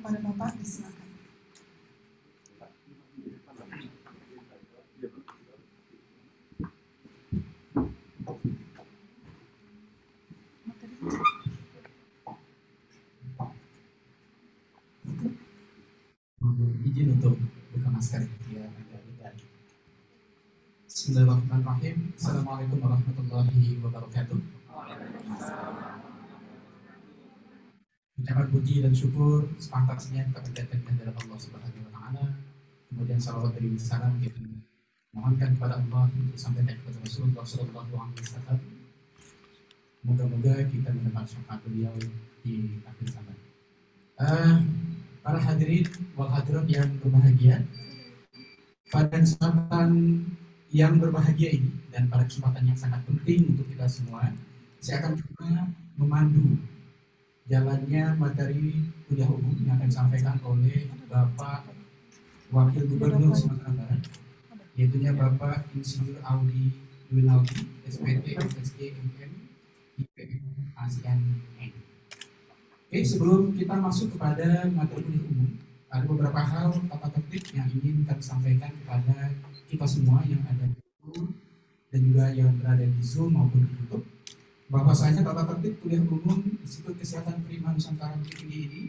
kepada Bapak, disilakan. Izin untuk buka masker ya. Bismillahirrahmanirrahim. Assalamualaikum warahmatullahi wabarakatuh. Ucapan puji dan syukur sepantasnya kita panjatkan kepada Allah Subhanahu wa taala. Kemudian salawat dan salam kita mohonkan kepada Allah untuk sampaikan kepada Rasulullah sallallahu alaihi wasallam. Moga-moga kita mendapat syafaat beliau di akhir zaman. Para hadirin wal hadirat yang berbahagia, pada kesempatan yang berbahagia ini dan pada kesempatan yang sangat penting untuk kita semua, saya akan coba memandu jalannya materi kuliah umum yang akan disampaikan oleh Bapak Wakil Gubernur Sumatera Barat, yaitunya Bapak Insinyur Audi Dwinaldi, SPT, MSc, MM, IPM, ASEAN, N. Oke, sebelum kita masuk kepada materi kuliah umum, ada beberapa hal tata tertib yang ingin kami sampaikan kepada kita semua yang ada di Zoom dan juga yang berada di Zoom maupun di YouTube. Bahwasanya tata tertib kuliah umum Institut Kesehatan Prima Nusantara Bukit Tinggi ini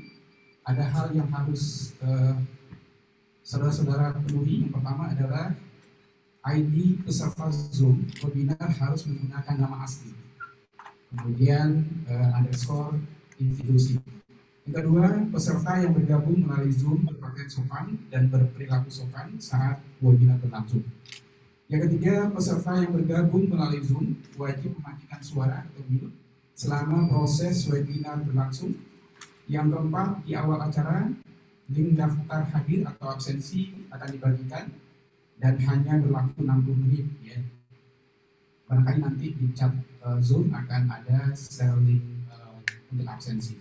ada hal yang harus saudara-saudara penuhi. Yang pertama adalah ID peserta Zoom webinar harus menggunakan nama asli. Kemudian underscore institusi. Yang kedua, peserta yang bergabung melalui Zoom berpakaian sopan dan berperilaku sopan saat webinar berlangsung. Yang ketiga, peserta yang bergabung melalui Zoom wajib mematikan suara atau mute selama proses webinar berlangsung. Yang keempat, di awal acara, link daftar hadir atau absensi akan dibagikan dan hanya berlaku 60 menit. Ya. Barangkali nanti di chat Zoom akan ada share link untuk absensi.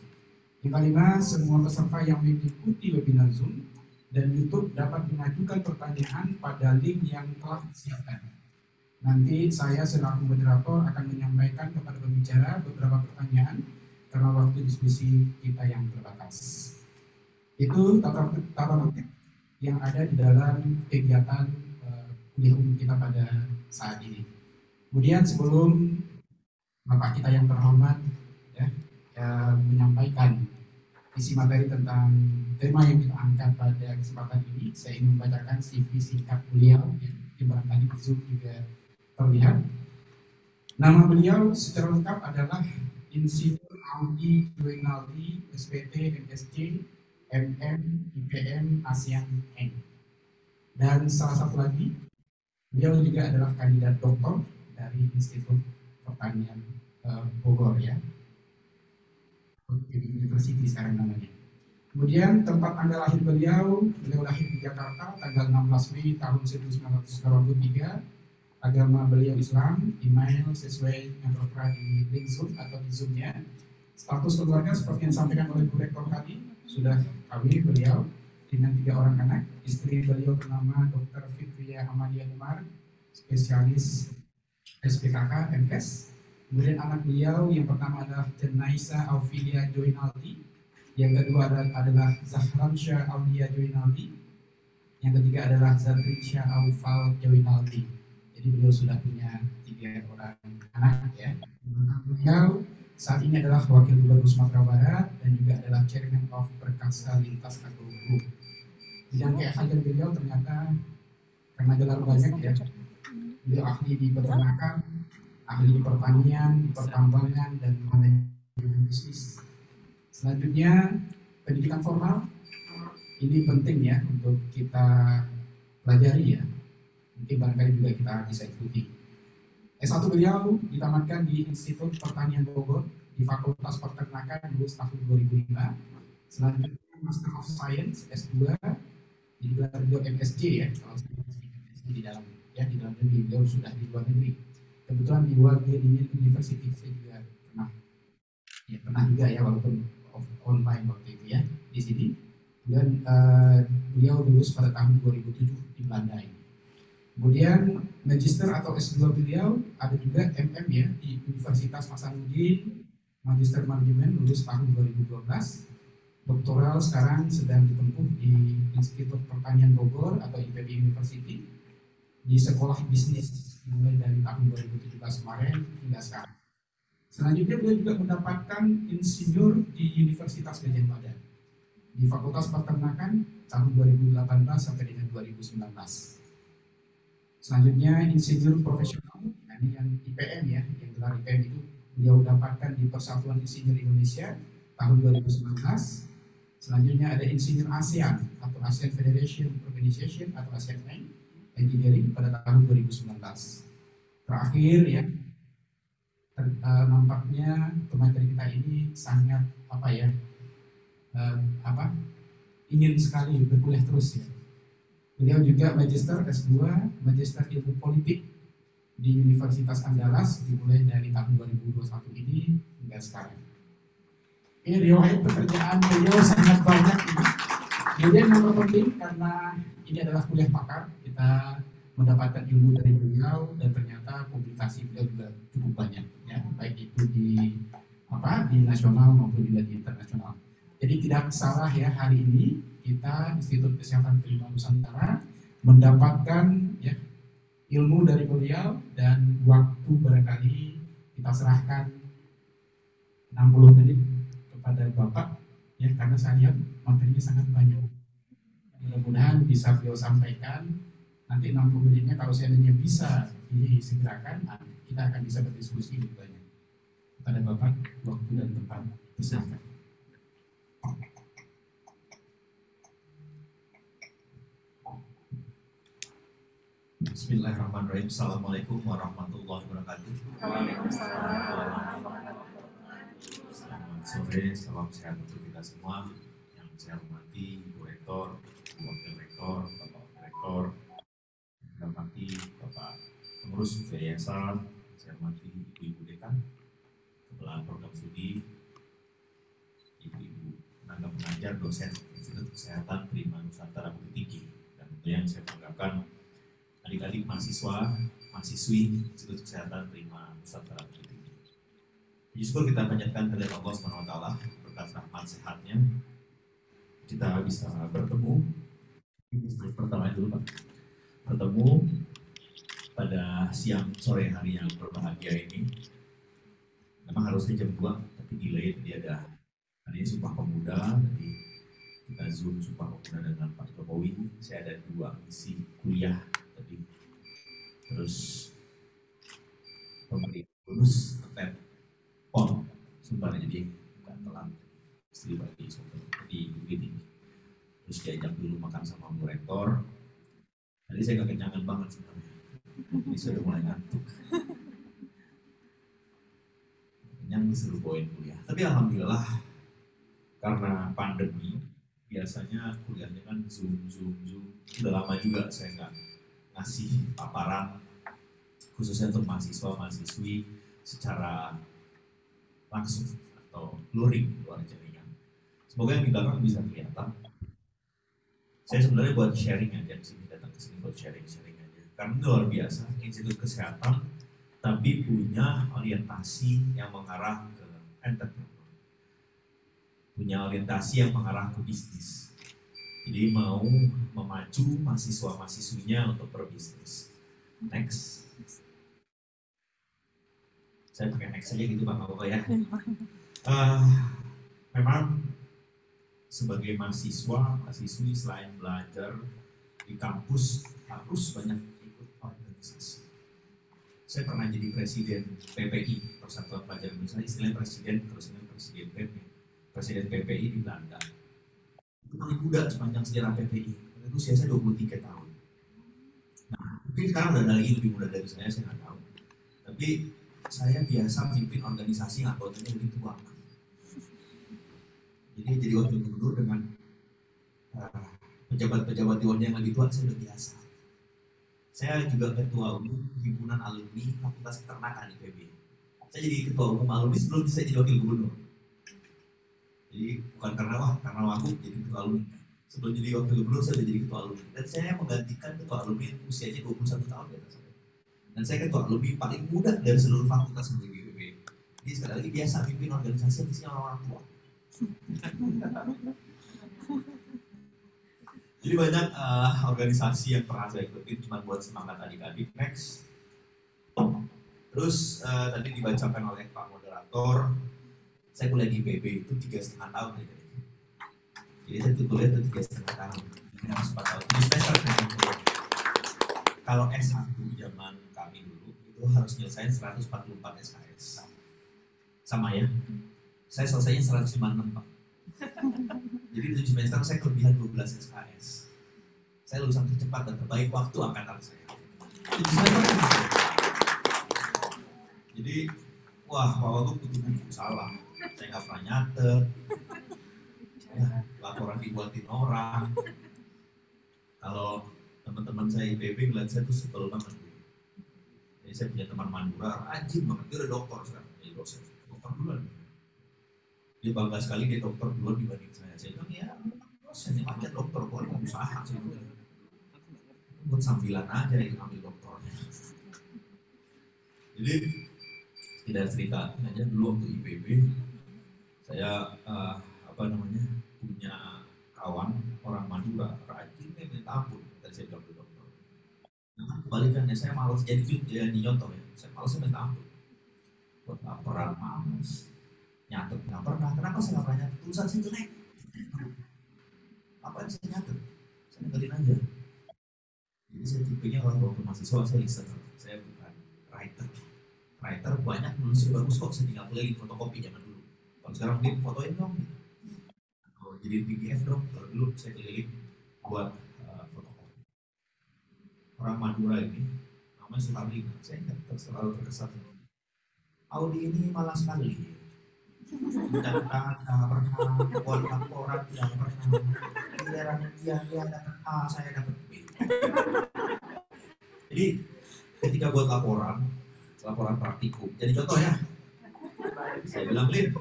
Yang kelima, semua peserta yang mengikuti webinar Zoom dan YouTube dapat mengajukan pertanyaan pada link yang telah disiapkan. Nanti saya selaku moderator akan menyampaikan kepada pembicara beberapa pertanyaan karena waktu diskusi kita yang terbatas. Itu tata tertib yang ada di dalam kegiatan kuliah umum kita pada saat ini. Kemudian sebelum Bapak kita yang terhormat menyampaikan isi materi tentang tema yang kita angkat pada kesempatan ini, saya ingin membacakan CV singkat beliau yang barangkali di Zoom juga terlihat. Nama beliau secara lengkap adalah Insinyur Audi Dwinaldi, SPT, MSc, MM, IPM, ASEAN, N. Dan salah satu lagi, beliau juga adalah kandidat doktor dari Institut Pertanian Bogor ya. University sekarang namanya. Kemudian tempat tanggal lahir beliau lahir di Jakarta tanggal 16 Mei tahun 1983. Agama beliau Islam, email sesuai yang tertera di link Zoom atau di Zoom-nya. Status keluarga seperti yang disampaikan oleh Bu Rektor tadi, sudah kawin beliau dengan 3 orang anak. Istri beliau bernama Dr. Fitria Amalia Umar, spesialis SPKK, MKes. Kemudian anak beliau yang pertama adalah Jenaisa Aufilia Dwinaldi, yang kedua adalah Zahransyah Aulia Dwinaldi, yang ketiga adalah Zatrinsya Aufal Dwinaldi. Jadi beliau sudah punya 3 orang anak ya. Beliau saat ini adalah Wakil Gubernur Sumatera Barat dan juga adalah Chairman of Perkasa Lintas Agro Group. Bidang keahlian beliau ternyata karena gelar banyak ya. Beliau ahli di peternakan, ahli di pertanian, di pertambangan, dan manajemen bisnis. Selanjutnya, pendidikan formal. Ini penting ya untuk kita pelajari ya. Mungkin barangkali juga kita bisa ikuti. S1 beliau ditamatkan di Institut Pertanian Bogor di Fakultas Peternakan lulus tahun 2005. Selanjutnya Master of Science S2 di beliau MSc ya. Kalau saya MSc di dalam negeri, beliau sudah di luar negeri. Kebetulan di Wageningen University saya juga pernah juga ya walaupun online waktu itu ya di sini. Dan beliau lulus pada tahun 2007 di Belanda ini. Kemudian magister atau S2 beliau ada juga MM ya di Universitas Hasanuddin, magister manajemen lulus tahun 2012. Doktoral sekarang sedang ditempuh di Institut Pertanian Bogor atau IPB University di Sekolah Bisnis mulai dari tahun 2017 kemarin hingga sekarang. Selanjutnya beliau juga mendapatkan insinyur di Universitas Gadjah Mada di Fakultas Peternakan tahun 2018 sampai dengan 2019. Selanjutnya insinyur profesional, ini yang IPM ya, yang gelar IPM itu beliau dapatkan di Persatuan Insinyur Indonesia tahun 2019. Selanjutnya ada insinyur ASEAN atau ASEAN Federation Organization atau ASEAN Engineering pada tahun 2019. Terakhir ya, nampaknya pemateri kita ini sangat ingin sekali berkuliah terus ya. Beliau juga Magister S2, Magister Ilmu Politik di Universitas Andalas dimulai dari tahun 2021 ini hingga sekarang. Ini riwayat pekerjaan beliau sangat banyak ini. Kemudian yang terpenting karena ini adalah kuliah pakar, kita mendapatkan ilmu dari beliau dan ternyata publikasi beliau juga cukup banyak ya, baik itu di nasional maupun juga di internasional. Jadi tidak salah ya, hari ini kita Institut Kesehatan Prima Nusantara mendapatkan ya ilmu dari beliau, dan waktu barangkali kita serahkan 60 menit kepada Bapak ya, karena saya lihat materinya sangat banyak. Mudah-mudahan bisa beliau sampaikan. Nanti 60 menitnya kalau seandainya bisa disegerakan, kita akan bisa berdiskusi lebih banyak. Kepada Bapak, waktu dan tempat diserahkan. Bismillahirrahmanirrahim. Assalamualaikum warahmatullahi wabarakatuh. Waalaikumsalam. Selamat sore, salam sehat untuk kita semua. Yang saya hormati Bu Rektor, Bu Wakil Rektor, Bapak Rektor, saya hormati Bapak Pengurus Yayasan, saya hormati Ibu-Ibu Dekan, Kepala Program Studi, Ibu-Ibu tenaga pengajar, dosen Institut Kesehatan Prima Nusantara Bukit Tinggi, dan tentu yang saya banggakan adik-adik mahasiswa, mahasiswi Institut Kesehatan Prima Nusantara Bukit Tinggi. Puji syukur kita panjatkan kepada Allah SWT berkat rahmat sehatnya kita bisa bertemu. Pertama dulu Pak, bertemu pada siang sore hari yang berbahagia ini. Memang harusnya jam 2, tapi delay tadi ada ini Sumpah Pemuda, jadi kita Zoom Sumpah Pemuda dengan Pak Jokowi. Saya ada 2 misi kuliah tadi, terus pemberi bonus terkait pon Sumbar, jadi nggak telat istri bagi sumber di begini. Terus diajak dulu makan sama Bu Rektor. Tadi saya kekenyangan banget sebenarnya, ini saya udah mulai ngantuk. Kenyang disuruh bawain kuliah, tapi alhamdulillah karena pandemi biasanya kuliahnya kan zoom. Udah lama juga saya nggak ngasih paparan khususnya untuk mahasiswa-mahasiswi secara langsung atau luring luar jaringan. Semoga yang di belakang bisa kelihatan. Saya sebenarnya buat sharing aja di sini, datang ke sini buat sharing aja. Karena ini luar biasa, Institut Kesehatan tapi punya orientasi yang mengarah ke entrepreneur, punya orientasi yang mengarah ke bisnis. Jadi mau memacu mahasiswa-mahasiswinya untuk berbisnis. Next. Saya pakai next aja gitu Pak Bapak ya. Memang sebagai mahasiswi selain belajar di kampus harus banyak ikut organisasi. Saya pernah jadi presiden PPI, Persatuan Pelajar Indonesia, istilahnya presiden, terus ini presiden PP. Presiden PPI di Belanda. Itu paling muda sepanjang sejarah PPI. Itu usia saya 23 tahun. Nah, mungkin sekarang udah ada lagi lebih muda dari saya nggak tahu. Tapi saya biasa memimpin organisasi yang anggotanya lebih tua. Jadi wakil gubernur dengan pejabat-pejabat dewan yang lebih tua, saya udah biasa. Saya juga ketua umum himpunan alumni Fakultas Peternakan IPB. Saya jadi ketua umum alumni sebelum saya jadi wakil gubernur. Jadi bukan karena waktu jadi ketua alumni. Sebelum jadi wakil gubernur saya sudah jadi ketua alumni. Dan saya menggantikan ketua alumni yang usianya 21 tahun di atas saya. Dan saya ketua alumni paling muda dari seluruh fakultas di IPB. Jadi sekali lagi biasa pimpin organisasi yang isinya orang tua. Jadi banyak organisasi yang pernah saya ikutin cuma buat semangat adik-adik. Next. Terus tadi dibacakan oleh Pak Moderator, saya kuliah di IPB itu 3,5 tahun. Jadi saya kuliah itu 3,5 tahun. Ini harus 4 tahun. 7 semester. Kalau S1 zaman kami dulu itu harus nyelesain 144 SKS. Sama ya? Saya selesainya 156 Pak. Jadi 7 semester saya kelebihan 12 SKS. Saya lulusan tercepat dan terbaik waktu angkatan saya. 7 semester. Jadi, wah, Pak Wagub butuh buku, salah. Saya nggak pernah nyatet. Ya, laporan dibuatin orang. Kalau teman-teman saya IPB ngeliat saya tuh sebel banget. Jadi saya punya teman Madura, rajin banget. Dia udah dokter sekarang, jadi dosen. Dokter duluan. Dia bangga sekali dia dokter duluan dibanding saya. Saya bilang, ya, dosen yang aja dokter, bukan mau usaha. Saya bilang, buat sambilan aja yang ambil dokternya. Jadi, tidak cerita aja dulu waktu IPB, saya punya kawan orang Madura, rajinnya minta ampun. Tadi saya bilang ke dokter. Nah, kebalikannya saya malas jadi nyontoh ya. Saya malas minta ampun. Buat laporan malas. Nyatet nggak pernah. Kenapa saya nggak pernah nyatet? Tulisan saya jelek. Apa yang saya nyatet? Saya ninggalin aja. Jadi saya tipenya orang waktu mahasiswa saya listener. Saya bukan writer. Writer banyak nulisnya bagus kok. Saya tinggal keliling fotokopi zaman dulu. Kalau sekarang dia fotoin dong. Kalau jadi PDF dong. Kalau dulu saya keliling buat fotokopi. Orang Madura ini namanya Suharli. Saya ingat selalu terkesan. Audi ini malas sekali. Data tidak pernah, buat laporan tidak pernah. Giliran dia dapat A, saya dapat B. Jadi ketika buat laporan praktikum. Jadi contoh ya. Saya bilang, Lin,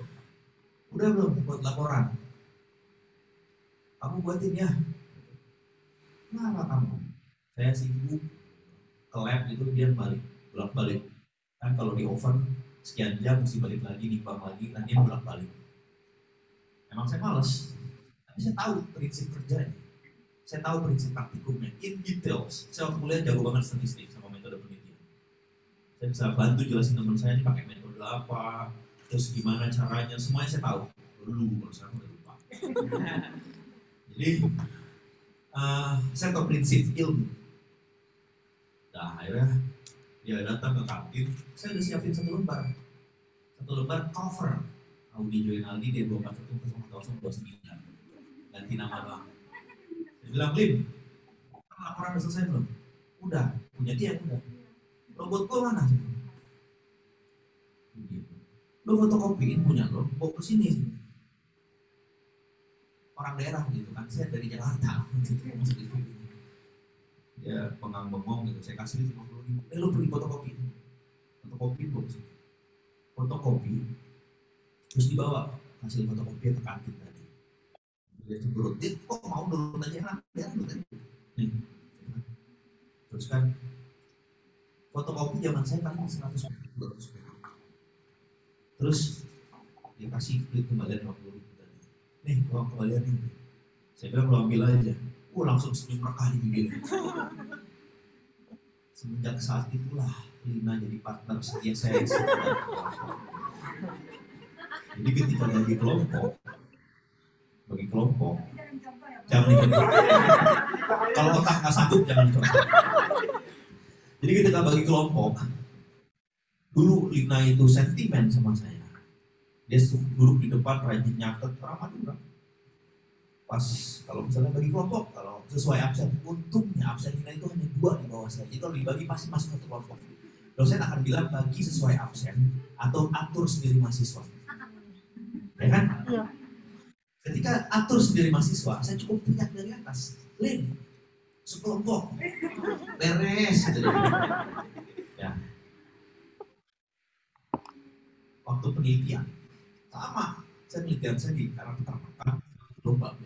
udah belum buat laporan? Kamu buatin ya. Kenapa kamu? Saya sibuk ke lab itu dia bolak-balik. Kan kalau di oven sekian jam mesti balik lagi, nimbang lagi, nanti bolak-balik. Emang saya males, tapi saya tahu prinsip kerjanya. Saya tahu prinsip praktikumnya, in details. Saya waktu kuliah jago banget statistik sama metode penelitian. Saya bisa bantu jelasin teman saya ini pakai metode apa, terus gimana caranya, semuanya saya tahu. Dulu, kalau sekarang udah lupa. Jadi, saya tahu prinsip ilmu. Nah, akhirnya dia datang ke kantin, saya udah siapin satu lembar cover Audi Joinaldi D2410029 ganti nama doang. Saya bilang, Lim, laporan udah selesai belum? Udah, punya dia udah. Robot gua mana? Lo fotokopiin punya lo, bawa ke sini. Orang daerah gitu kan, saya dari Jakarta gitu. Dia pengang-bengong gitu, saya kasih 50.000. Lo pergi fotokopi bagus. Fotokopi, terus dibawa hasil fotokopi ke kantin tadi. Dia cemberut, dia kok mau download aja nih. Terus kan, fotokopi zaman saya paling 100 200 perak. Terus dia kasih duit kembalian 50.000 tadi. Nih, uang kembalian ini. Saya bilang lo ambil aja. Langsung senyum rekah di bibir. Semenjak saat itulah Lina jadi partner setia saya. Jadi ketika bagi kelompok, jangan dicoba. Kalau otak nggak sanggup jangan dicoba. Jadi ketika bagi kelompok, dulu Lina itu sentimen sama saya. Dia duduk di depan rajin nyatet orang Madura. Pas kalau misalnya bagi kelompok, kalau sesuai absen, untungnya absen Lina itu hanya 2 di bawah saya. Jadi kalau dibagi pasti masuk satu kelompok. Dosen akan bilang bagi sesuai absen atau atur sendiri mahasiswa. Ya kan? Iya. Ketika atur sendiri mahasiswa, saya cukup teriak dari atas, Lin, sekelompok, beres. Ya. Waktu penelitian, sama. Saya penelitian saya di karena peternakan, lomba.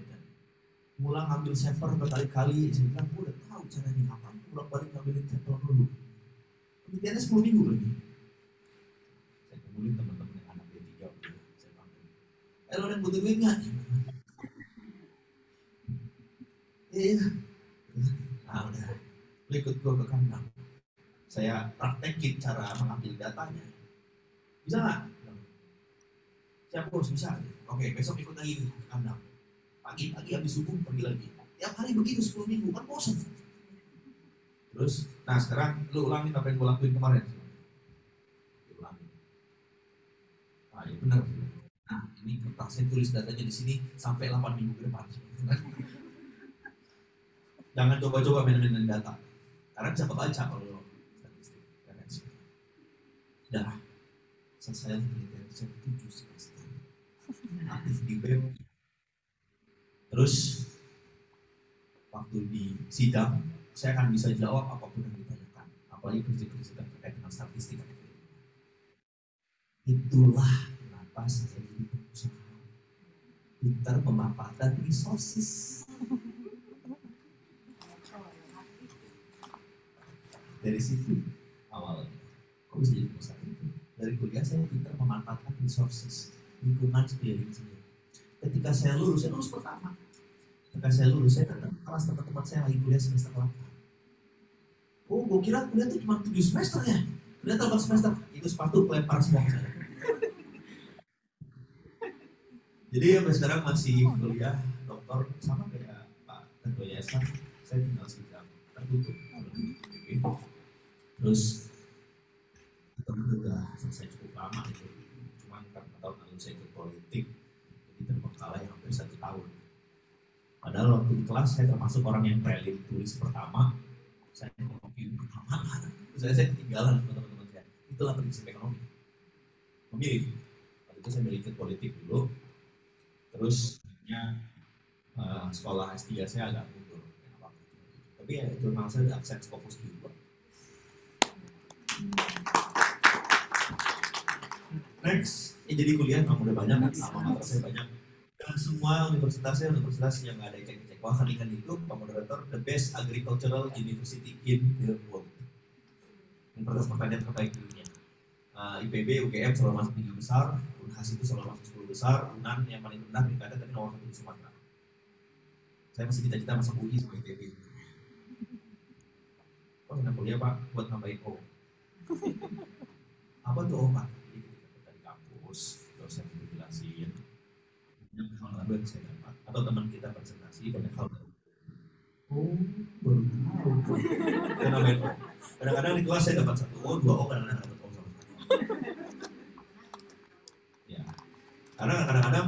Mulai ngambil sampel berkali-kali, saya bilang, gue udah tahu caranya ngapain, bolak-balik ngambilin sampel dulu. Penelitiannya 10 minggu lagi. Saya kumpulin teman-teman yang anak D3, saya panggil. Ada yang butuh duit nggak? Iya. Nah udah, lu ikut gue ke kandang. Saya praktekin cara mengambil datanya. Bisa nggak? Siap bos, bisa. Oke, besok ikut lagi ke kandang. Pagi-pagi habis subuh pergi lagi. Tiap hari begitu 10 minggu, kan bosan. Terus, nah sekarang lu ulangin apa yang gue lakuin kemarin. Ulangin. Nah, ya benar. Nah, ini kertasnya tulis datanya di sini sampai 8 minggu ke depan. Jangan coba-coba main-mainin data. Karena bisa kebaca kalau statistik. Dah, selesai penelitian saya 7 semester. Aktif di BEM. Terus, waktu di sidang, saya akan bisa jawab apapun yang ditanyakan. Apalagi prinsip-prinsip yang terkait dengan statistik. Itulah kenapa saya jadi pengusaha. Pintar memanfaatkan resources. Dari situ awalnya. Kok bisa jadi pengusaha itu? Dari kuliah saya pintar memanfaatkan resources. Lingkungan sekeliling saya. Ketika saya lulus pertama. Ketika saya lulus, saya datang ke kelas teman-teman saya lagi kuliah semester 8. Oh, gue kira kuliah itu cuma 7 semester ya. Kuliah 8 semester. Itu sepatu kelempar semua saya. Jadi sampai sekarang masih kuliah doktor sama kayak Pak Ketua Yayasan. Saya tinggal sidang tertutup. Terus udah selesai cukup lama itu, cuman karena tahun lalu saya ikut politik jadi terbengkalai hampir 1 tahun. Padahal waktu di kelas saya termasuk orang yang prelim tulis pertama, saya ekonomi pertama, saya ketinggalan sama teman-teman saya. Itulah prinsip ekonomi. Memilih, waktu itu saya milih ikut politik dulu, terus sekolah S3 saya agak mundur, tapi ya jurnal saya udah akses fokus juga. Next, jadi kuliah memang udah banyak, alma mater saya banyak. Dan semua universitasnya universitas yang nggak ada cek-cek. Wah, kan itu Pak Moderator, the best agricultural university in the world. Universitas pertanian terbaik di dunia. IPB, UGM selalu masuk 3 besar, Unhas itu selalu masuk 10 besar, UNAN yang paling rendah pilkada tapi nomor 1 di Sumatera. Saya masih cita-cita masuk UI sama IPB. Kok enak kuliah Pak? Buat nambahin O. Apa tuh O Pak? Dari kampus, dosen itu jelasin banyak hal baru yang saya dapat, atau teman kita presentasi banyak hal baru. Oh, baru tahu. Saya nambahin O. Kadang-kadang di kelas saya dapat 1 O, 2 O, kadang-kadang dapat O sama sekali. Ya, karena kadang-kadang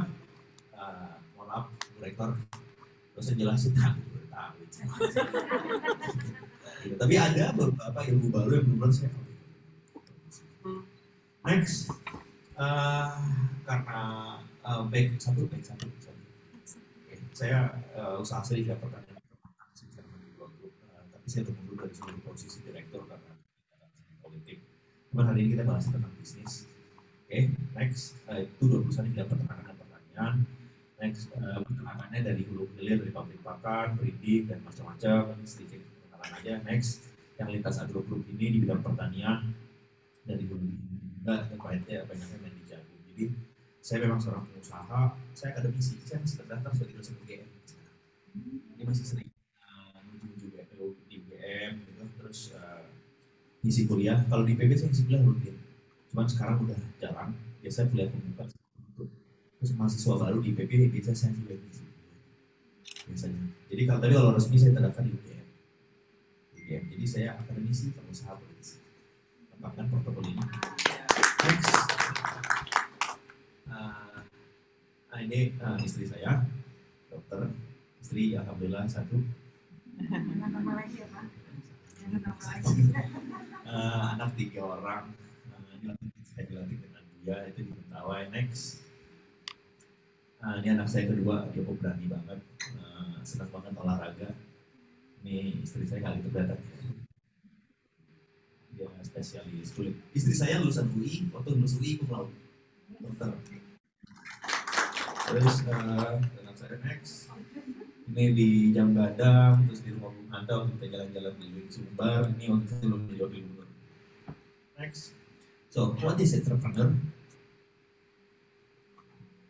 mohon maaf, Bu Rektor, dosen jelasin aku baru tahu. Ya, tapi ada beberapa ilmu baru yang belum saya tahu. Next, karena baik satu. Saya usaha saya di pertanian tapi saya mundur dari seluruh posisi direktur karena politik. Cuman hari ini kita bahas tentang bisnis. Oke, next, itu 2 perusahaan di bidang peternakan dan pertanian. Next, peternakannya dari hulu hilir, dari pabrik pakan, breeding dan macam-macam. Ini sedikit kenalan aja. Next, yang lintas agro group ini di bidang pertanian dari hulu hilir juga, yang banyaknya main di jagung. Jadi saya memang seorang pengusaha, saya akademisi, saya masih terdaftar sebagai dosen UGM. Ini masih sering menuju di UGM gitu, terus ngisi kuliah. Kalau di IPB saya ngisi kuliah rutin, cuman sekarang udah jarang. Biasanya kuliah pembuka, terus mahasiswa baru di IPB biasanya saya juga ngisi biasanya. Jadi kalau resmi saya terdaftar di UGM. Jadi saya akademisi, pengusaha, politisi. Lengkapkan protokol ini. Next. Ini istri saya, dokter, istri alhamdulillah 1. Jangan nama lagi ya Pak. Jangan nama lagi. Anak 3 orang. Saya dilatih dengan dia itu di Mentawai. Next. Ini anak saya kedua, dia berani banget, senang banget olahraga. Ini istri saya kali itu datang. Dia spesialis kulit. Istri saya lulusan UI, waktu lulus UI cum laude, dokter. Terus anak saya next, ini di Jam Gadang, terus di rumah Bung Hanta waktu kita jalan-jalan di Sumbar. Ini waktu saya belum jadi wakil gubernur. Next, so what is entrepreneur?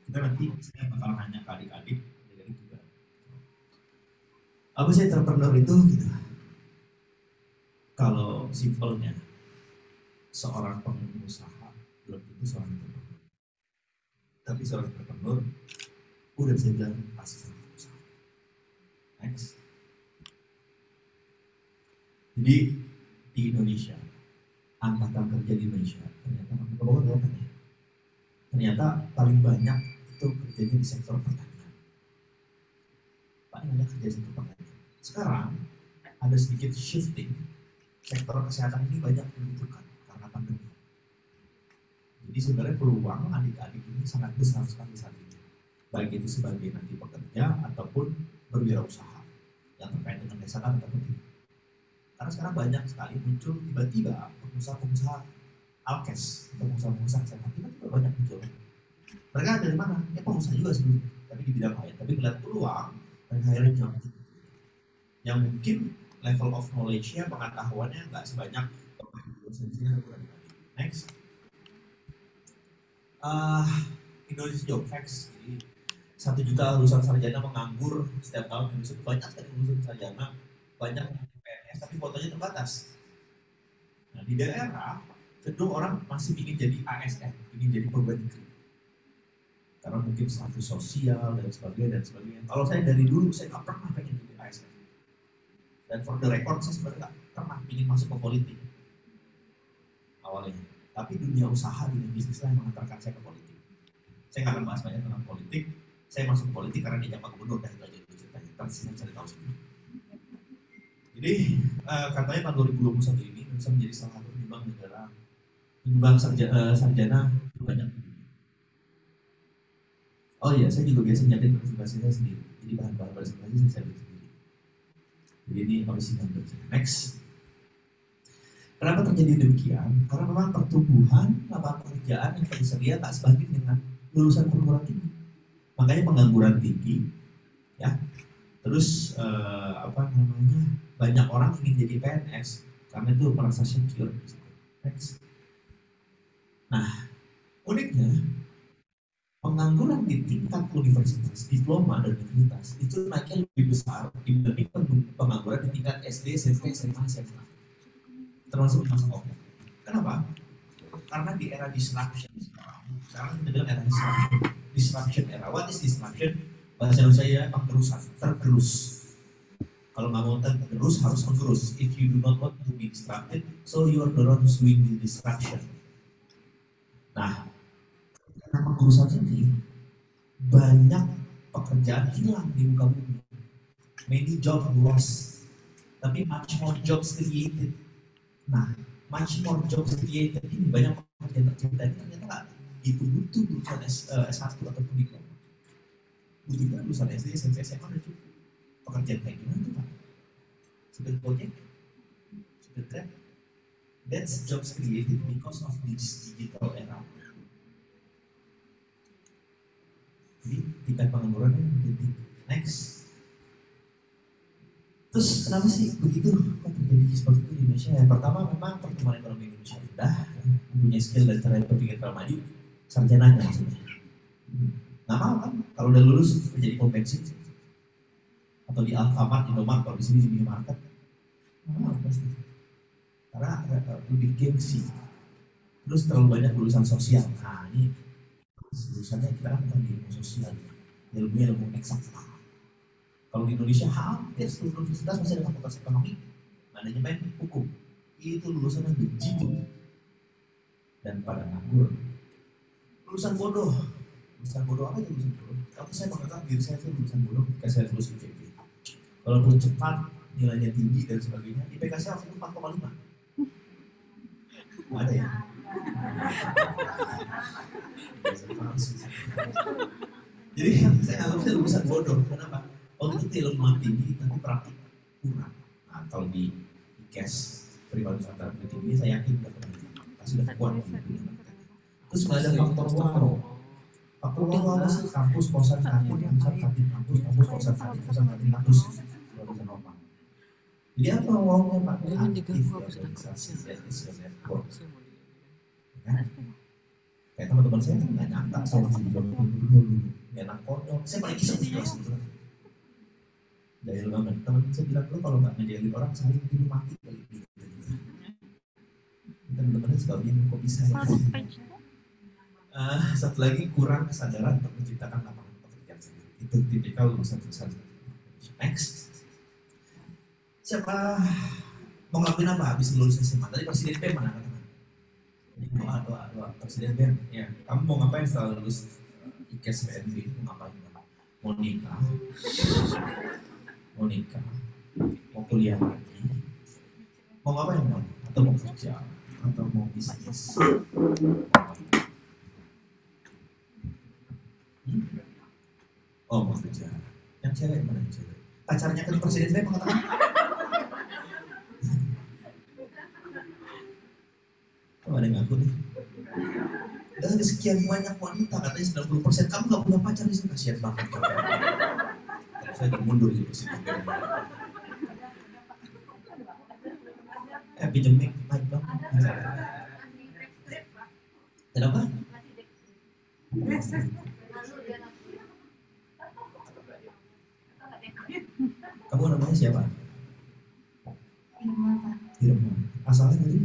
Kita nanti saya bakal nanya ke adik-adik juga. Apa sih entrepreneur itu gitu? Kalau simpelnya, seorang pengusaha belum tentu seorang entrepreneur. Tapi seorang entrepreneur udah bisa bilang pasti seorang pengusaha. Next. Jadi di Indonesia, angkatan kerja di Indonesia ternyata paling banyak itu kerjanya di sektor pertanian. Paling banyak kerja di sektor pertanian. Sekarang ada sedikit shifting, sektor kesehatan ini banyak dibutuhkan karena pandemi. Jadi sebenarnya peluang adik-adik ini sangat besar sekali saat ini, baik itu sebagai nanti pekerja ataupun berwirausaha yang terkait dengan kesehatan ataupun tidak. Karena sekarang banyak sekali muncul tiba-tiba pengusaha-pengusaha alkes, pengusaha-pengusaha kesehatan tiba-tiba banyak muncul. Mereka dari mana? Ya pengusaha juga sebelumnya, tapi di bidang lain. Tapi melihat peluang, mereka akhirnya jauh. Yang mungkin level of knowledge-nya, pengetahuannya nggak sebanyak next. Indonesia Job Facts. Jadi 1 juta lulusan sarjana menganggur setiap tahun di Indonesia. Banyak sekali lulusan sarjana, banyak PNS, tapi fotonya terbatas. Nah, di daerah cenderung orang masih ingin jadi ASN, ingin jadi perguruan tinggi. Karena mungkin status sosial dan sebagainya. Kalau saya dari dulu saya nggak pernah pengen jadi ASN. Dan for the record saya sebenarnya nggak pernah ingin masuk ke politik awalnya. Tapi dunia usaha, dunia bisnis lah yang mengantarkan saya ke politik. Saya nggak akan bahas banyak tentang politik. Saya masuk politik karena diajak Pak Gubernur dan itu aja ceritanya. Nanti saya cari tahu sendiri. Jadi katanya tahun 2021 ini Indonesia menjadi salah satu penyumbang sarjana banyak. Oh iya, saya juga biasa nyatain presentasi saya sendiri. Jadi bahan-bahan presentasi saya bikin sendiri. Jadi ini original version. Next. Kenapa terjadi demikian? Karena memang pertumbuhan lapangan pekerjaan yang tersedia tak sebanding dengan lulusan perguruan tinggi. Makanya pengangguran tinggi, ya. Terus banyak orang ingin jadi PNS karena itu merasa secure. Next. Nah, uniknya pengangguran di tingkat universitas, diploma dan universitas itu naiknya lebih besar dibanding pengangguran di tingkat SD, SMP, SMA, SMA. Termasuk masa COVID. Kenapa? Karena di era disruption sekarang kita bilang era disruption era. What is disruption? Bahasa Indonesia pengerusan, tergerus. Kalau nggak mau tergerus harus menggerus. If you do not want to be disrupted, so you are the one who's doing the disruption. Nah, karena pengurusan ini banyak pekerjaan hilang di muka bumi. Many jobs lost, tapi much more jobs created. Nah, much more jobs created ini banyak pekerjaan tercipta ini ternyata nggak gitu butuh lulusan S1 ataupun diploma. Butuhnya lulusan SD, SMP, SMA udah cukup. Pekerjaan kayak gimana tuh Pak? Seperti project, seperti trend. That's jobs created because of this digital era. Jadi tingkat penganggurannya menjadi next. Terus kenapa sih begitu kok terjadi seperti itu di Indonesia? Yang pertama memang pertumbuhan ekonomi Indonesia rendah, mempunyai skill dan cara berpikir maju, sarjananya maksudnya. Nggak mau kan kalau udah lulus menjadi pom bensin atau di Alfamart, Indomaret, kalau di sini di minimarket, nggak mau pasti. Karena lebih gengsi. Terus terlalu banyak lulusan sosial. Nah ini lulusannya kita kan bukan di ilmu sosial, ilmu eksakta. Kalau di Indonesia hampir seluruh universitas masih ada fakultas ekonomi, manajemen, hukum. Itu lulusannya begitu dan pada nganggur. Lulusan bodoh apa itu lulusan bodoh? Tapi saya menganggap diri saya itu lulusan bodoh ketika saya lulus IPB. Walaupun cepat, nilainya tinggi dan sebagainya, IPK saya waktu itu 4,5. Ada ya? Jadi saya anggap saya lulusan bodoh. Kenapa? Waktu itu ilmu tinggi tapi praktik kurang. Nah kalau di cash pribadi Nusantara pendidikan ini saya yakin pasti sudah kuat. Terus ada faktor waro. Faktor waro apa sih? Kampus, kosan, kantin, kampus, kosan, kampus. Normal. Jadi apa waro-nya Pak? Aktif organisasi dan network. Kayak teman-teman saya kan nggak nyangka saya masih di wakil gubernur dulu. Ini anak konyol, saya paling iseng di kelas itu. Jahil banget. Teman saya bilang, lo kalau nggak ngejailin orang, saya mungkin lu mati kali gitu. Teman-temannya suka bingung, kok bisa ya? Satu lagi, kurang kesadaran untuk menciptakan lapangan pekerjaan sendiri. Itu tipikal lulusan-lulusan. Next. Siapa mau ngelakuin apa habis lulus SMA? Tadi Presiden BEM mana katakan? Doa Presiden BEM. Ya, kamu mau ngapain setelah lulus IKES PNB? Mau ngapain? Mau nikah? Mau kuliah lagi? Mau ngapain mau? Atau mau kerja? Atau mau bisnis? Oh, mau kerja. Yang cewek mana yang cewek? Pacarnya kan Presiden BEM mengatakan. Oh, ada yang ngaku nih. Dari sekian banyak wanita, katanya 90%, kamu gak punya pacar, sih kasihan banget. Saya udah mundur gitu sih. Pinjem mic dong. Kenapa? Kamu namanya siapa? Irma, Pak. Irma. Asalnya dari?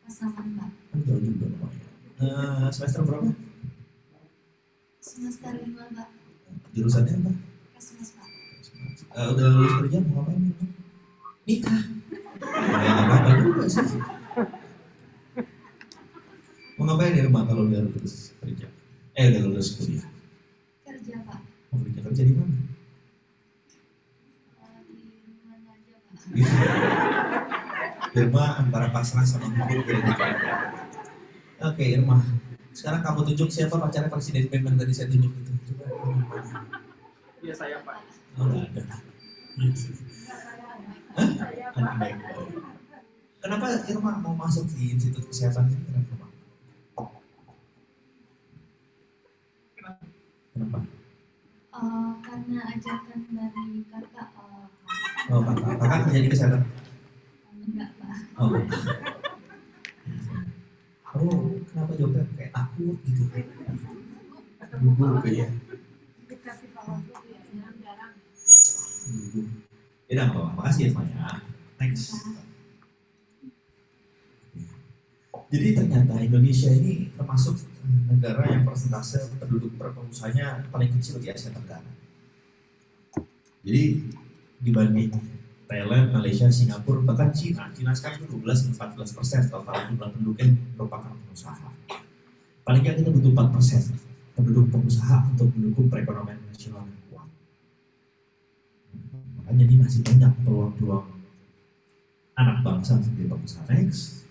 Pasaman, Pak. Kan jauh juga namanya. Semester berapa? Semester 5, Pak. Jurusannya apa? Kesmas, Pak. Udah lulus kerja mau ngapain? Nikah. Ya apa juga sih. Mau ngapain Irma kalau udah lulus kerja? Udah lulus kuliah. Kerja, Pak. Mau kerja di mana? Di mana aja, Pak. Irma antara pasrah sama ngubur beda. Oke Irma, sekarang kamu tunjuk siapa pacarnya Presiden BEM yang tadi saya tunjuk itu. Coba. Iya saya Pak. Oh nggak ada. Hah? Anak baik. Kenapa Irma mau masuk di Institut Kesehatan ini? Kenapa? Karena ajakan dari kakak. Oh kakak kerja di kesehatan? Enggak, Pak. Oh. Kenapa jawabnya kayak takut gitu? Gugup kayaknya. Ya udah nggak apa-apa, makasih ya Maya. Next. Jadi ternyata Indonesia ini termasuk negara yang persentase penduduk per pengusahanya paling kecil di Asia Tenggara. Jadi dibanding Thailand, Malaysia, Singapura, bahkan Cina sekarang itu 12-14% total jumlah penduduknya merupakan pengusaha. Paling nggak kita butuh 4% penduduk pengusaha untuk mendukung perekonomian nasional yang kuat. Makanya ini masih banyak peluang-peluang anak bangsa menjadi pengusaha. Next.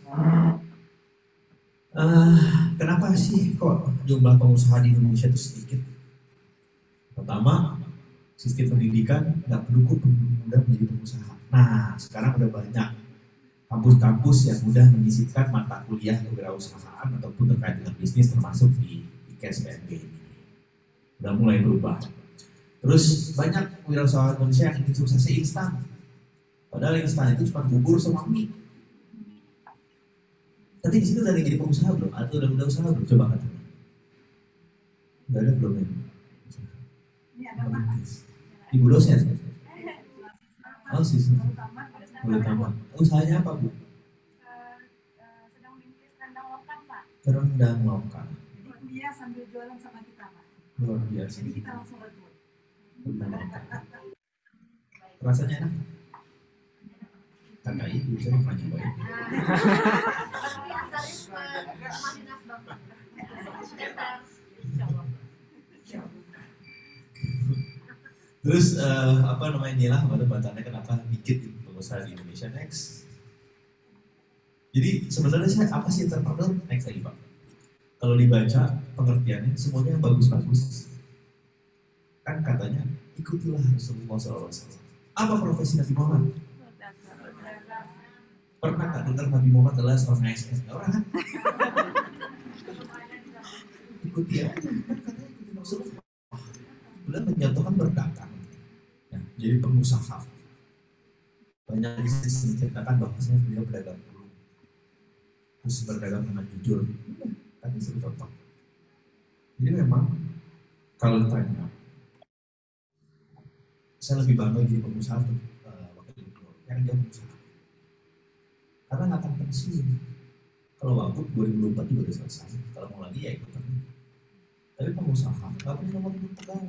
Kenapa sih kok jumlah pengusaha di Indonesia itu sedikit? Pertama, sistem pendidikan nggak mendukung mudah menjadi pengusaha. Nah, sekarang udah banyak kampus-kampus yang mudah menyisipkan mata kuliah kewirausahaan ataupun terkait dengan bisnis termasuk di IKES PNB ini. Udah mulai berubah. Terus banyak wirausahaan Indonesia yang ingin suksesnya instan. Padahal instan itu cuma bubur sama mie. Tapi di situ udah ada yang jadi pengusaha belum? Atau udah usaha belum? Coba kan? Udah ada belum ya? Ini ada Pak. Ibu dosen? Oh sih, boleh tamat. Usahanya apa Bu? Sedang merintis rendang lokal Pak. Rendang lokal. Jadi dia sambil jualan sama kita Pak. Luar biasa. Jadi kita langsung rekrut. Rendang lokal. Rasanya enak? Kakak ibu saya pernah cobain. Terus apa namanya inilah batannya kenapa dikit pengusaha di Indonesia. Next. Jadi sebenarnya saya apa sih yang terpandang? Next lagi Pak. Kalau dibaca pengertiannya semuanya bagus-bagus. Kan katanya ikutilah Rasulullah SAW. Apa profesi Nabi Muhammad? Pernah nggak dengar Nabi Muhammad adalah seorang ASN? Orang kan? Ikuti ya. Kan katanya ikuti Rasulullah. Beliau menjatuhkan berdagang. Ya, jadi pengusaha. Banyak bisnis menceritakan bahwasanya beliau berdagang dulu. Terus berdagang dengan jujur. Tadi seru contoh. Jadi memang kalau ditanya, saya lebih bangga jadi pengusaha tuh, wakil gubernur yang dia pengusaha. Karena nggak akan pensiun. Kalau wagub 2024 juga udah selesai. Kalau mau lagi ya ikut lagi. Tapi pengusaha nggak punya nomor induk pegawai.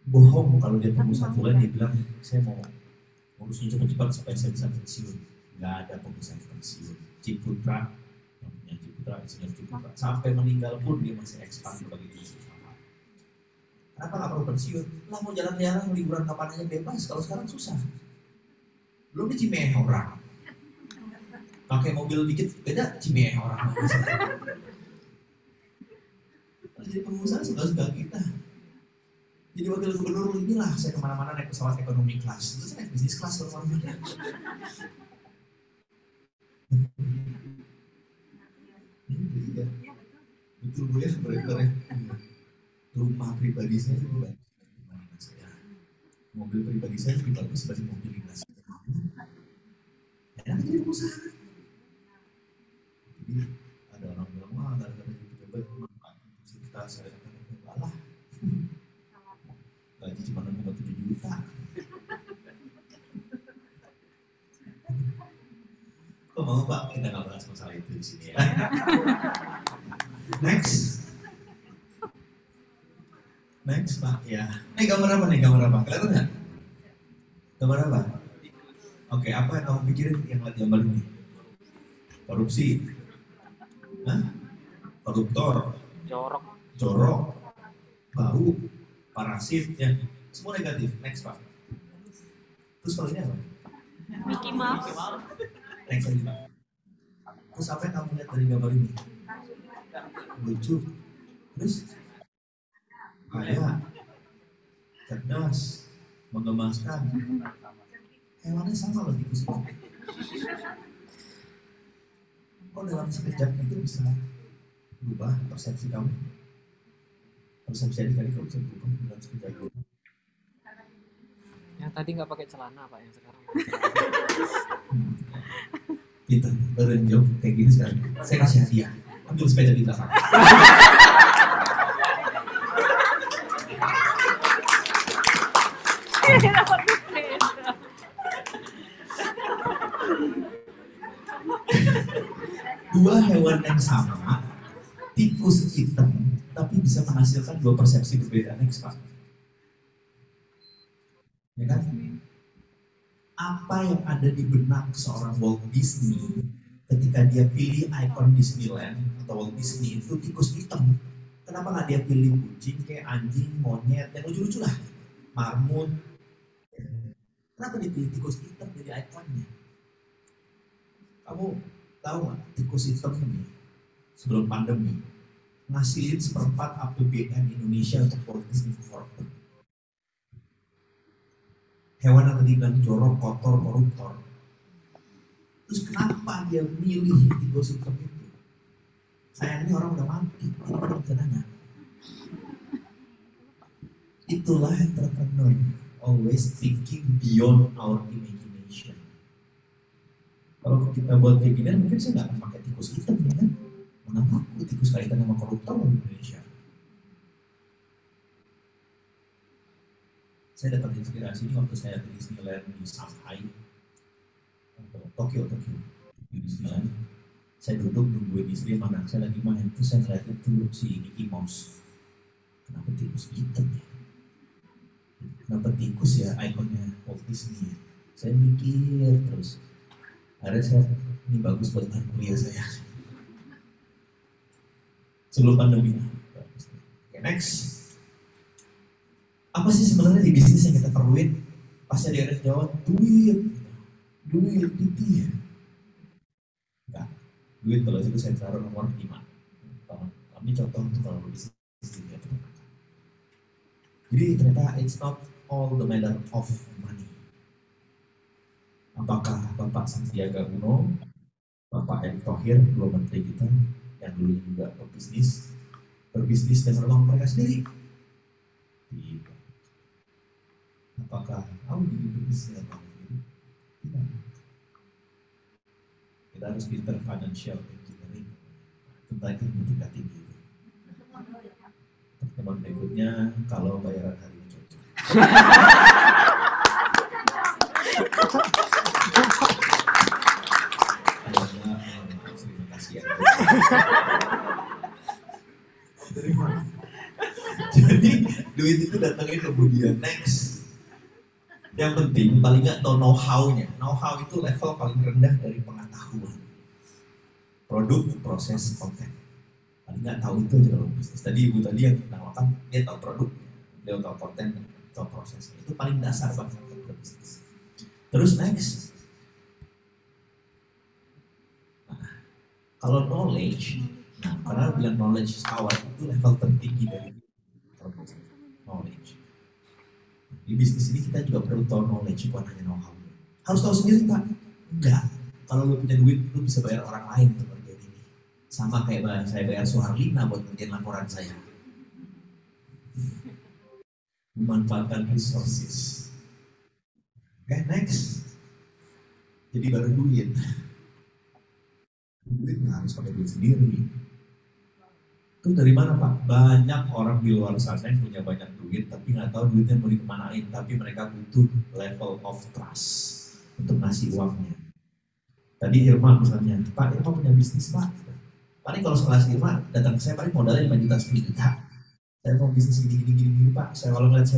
Bohong kalau dia pengusaha bulan dia bilang saya mau ngurusnya cepat-cepat supaya saya bisa pensiun. Nggak ada pengusaha pensiun. Ciputra yang punya Ciputra, Insinyur Ciputra sampai meninggal pun dia masih ekspan sebagai jenis usaha. Kenapa nggak perlu pensiun? Lah mau jalan-jalan mau liburan kapan aja bebas. Kalau sekarang susah. Belum di Cimahi orang. Pakai mobil dikit beda Cimahi orang. Jadi pengusaha suka-suka kita. Jadi wakil gubernur inilah saya kemana-mana naik pesawat ekonomi kelas. Terus saya naik bisnis kelas kemana-mana. Iya, betul Bu ya, benar ya. Rumah pribadi saya lebih bagus dibanding saya. Mobil pribadi saya lebih bagus dibanding mobil dinas. Enak jadi pengusaha. Jadi ada orang bilang wah gara-gara jadi pejabat manfaat kita saya katakan lah. Gaji cuma 6,7 juta. Kok mau Pak kita nggak bahas masalah itu di sini ya. Next Pak ya. Gambar apa nih? Gambar apa? Kelihatan nggak? Gambar apa? Oke, apa yang kamu pikirin yang lihat gambar ini? Korupsi, koruptor, jorok, bau, parasit, ya semua negatif. Next Pak. Terus kalau ini apa? Mickey Mouse. Next lagi Pak. Terus apa yang kamu lihat dari gambar ini? Lucu. Terus kaya, cerdas, menggemaskan. Hewannya sama loh tikus itu. Kok dalam sekejap itu bisa berubah persepsi kamu? Persepsi adik-adik kamu bisa berubah dalam sekejap itu. Yang tadi nggak pakai celana Pak, yang sekarang. Kita berenjok kayak gini sekarang. Saya kasih hadiah. Ambil sepeda di belakang. Dua hewan yang sama, tikus hitam, tapi bisa menghasilkan dua persepsi berbeda. Next Pak. Ya kan? Apa yang ada di benak seorang Walt Disney ketika dia pilih ikon Disneyland atau Walt Disney itu tikus hitam? Kenapa nggak dia pilih kucing kayak anjing, monyet, yang lucu-lucu lah, marmut? Kenapa dia pilih tikus hitam jadi ikonnya? Kamu tahu nggak tikus hitam ini sebelum pandemi ngasihin 1/4 APBN Indonesia untuk Walt Disney Corp. Hewan yang tadi bilang jorok, kotor, koruptor. Terus kenapa dia milih tikus hitam itu? Sayangnya orang udah mati, jadi orang bisa nanya. Itulah entrepreneur, always thinking beyond our imagination. Kalau kita buat kayak gini, mungkin saya nggak akan pakai tikus hitam ya kan? Mana aku tikus kaitan sama koruptor di Indonesia. Saya dapat inspirasi ini waktu saya di Disneyland di Shanghai, Tokyo di Disneyland. Saya duduk nungguin istri sama anak saya lagi main, terus saya ngeliat itu si Mickey Mouse. Kenapa tikus hitam ya? Kenapa tikus ya ikonnya Walt Disney? Saya mikir terus. Akhirnya saya, ini bagus buat anak kuliah saya. Sebelum pandemi. Okay, next. Apa sih sebenarnya di bisnis yang kita perluin? Pasti ada yang jawab, duit, ya. Enggak, duit kalau itu saya taruh nomor 5. Kami contoh untuk kalau bisnis ini. Jadi ternyata it's not all the matter of money. Apakah Bapak Sandiaga Uno, Bapak Erick Thohir, dua menteri kita yang dulunya juga berbisnis dengan uang mereka sendiri? Tidak. Apakah Audi berbisnis dengan uang sendiri? Tidak. Kita harus pinter financial engineering. Tentang ilmu tingkat tinggi. Pertemuan berikutnya kalau bayaran hari ini cocok. Kalau enggak, terima kasih ya. Jadi duit itu datangnya kemudian. Next, yang penting paling nggak tahu know how-nya. Know how itu level paling rendah dari pengetahuan. Produk, proses, konten. Paling nggak tahu itu aja kalau bisnis. Tadi ibu tadi yang tentang makan, dia tahu produk, dia tahu konten, tahu prosesnya. Itu paling dasar banget untuk berbisnis. Terus next, nah, kalau knowledge, nah karena bilang knowledge is power itu level tertinggi dari knowledge. Di bisnis ini kita juga perlu tahu knowledge, bukan hanya know-how. Harus tahu sendiri Pak? Enggak. Kalau lu punya duit, lu bisa bayar orang lain untuk kerjaan ini. Sama kayak saya bayar Suharlina buat ngerjain laporan saya. Memanfaatkan resources. Oke, next. Jadi baru duit. Duit nggak harus pakai duit sendiri. Itu dari mana Pak? Banyak orang di luar sana yang punya banyak duit tapi nggak tahu duitnya mau dikemanain. Tapi mereka butuh level of trust untuk ngasih uangnya. Tadi Irma misalnya, Pak Irma punya bisnis Pak. Paling kalau sekelas Irma datang ke saya paling modalnya 5 juta 10 juta. Saya mau bisnis gini Pak. Saya kalau lihat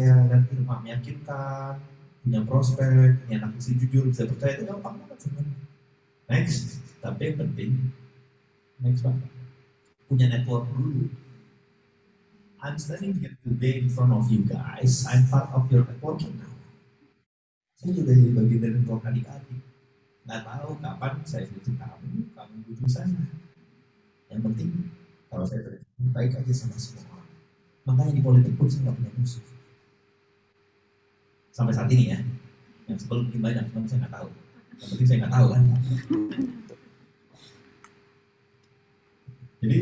Irma meyakinkan, punya prospek, punya anak istri jujur, bisa percaya itu gampang banget sebenarnya. Next, tapi yang penting, next Pak. Punya network dulu. I'm standing here today in front of you guys. I'm part of your networking now. Saya juga jadi bagian dari network adik-adik. Nggak tahu kapan saya butuh kamu butuh saya. Yang penting kalau saya baik aja sama semua orang. Makanya di politik pun saya nggak punya musuh. Sampai saat ini ya. Yang sebelum mungkin banyak, cuma saya nggak tahu. Yang penting saya nggak tahu kan. Jadi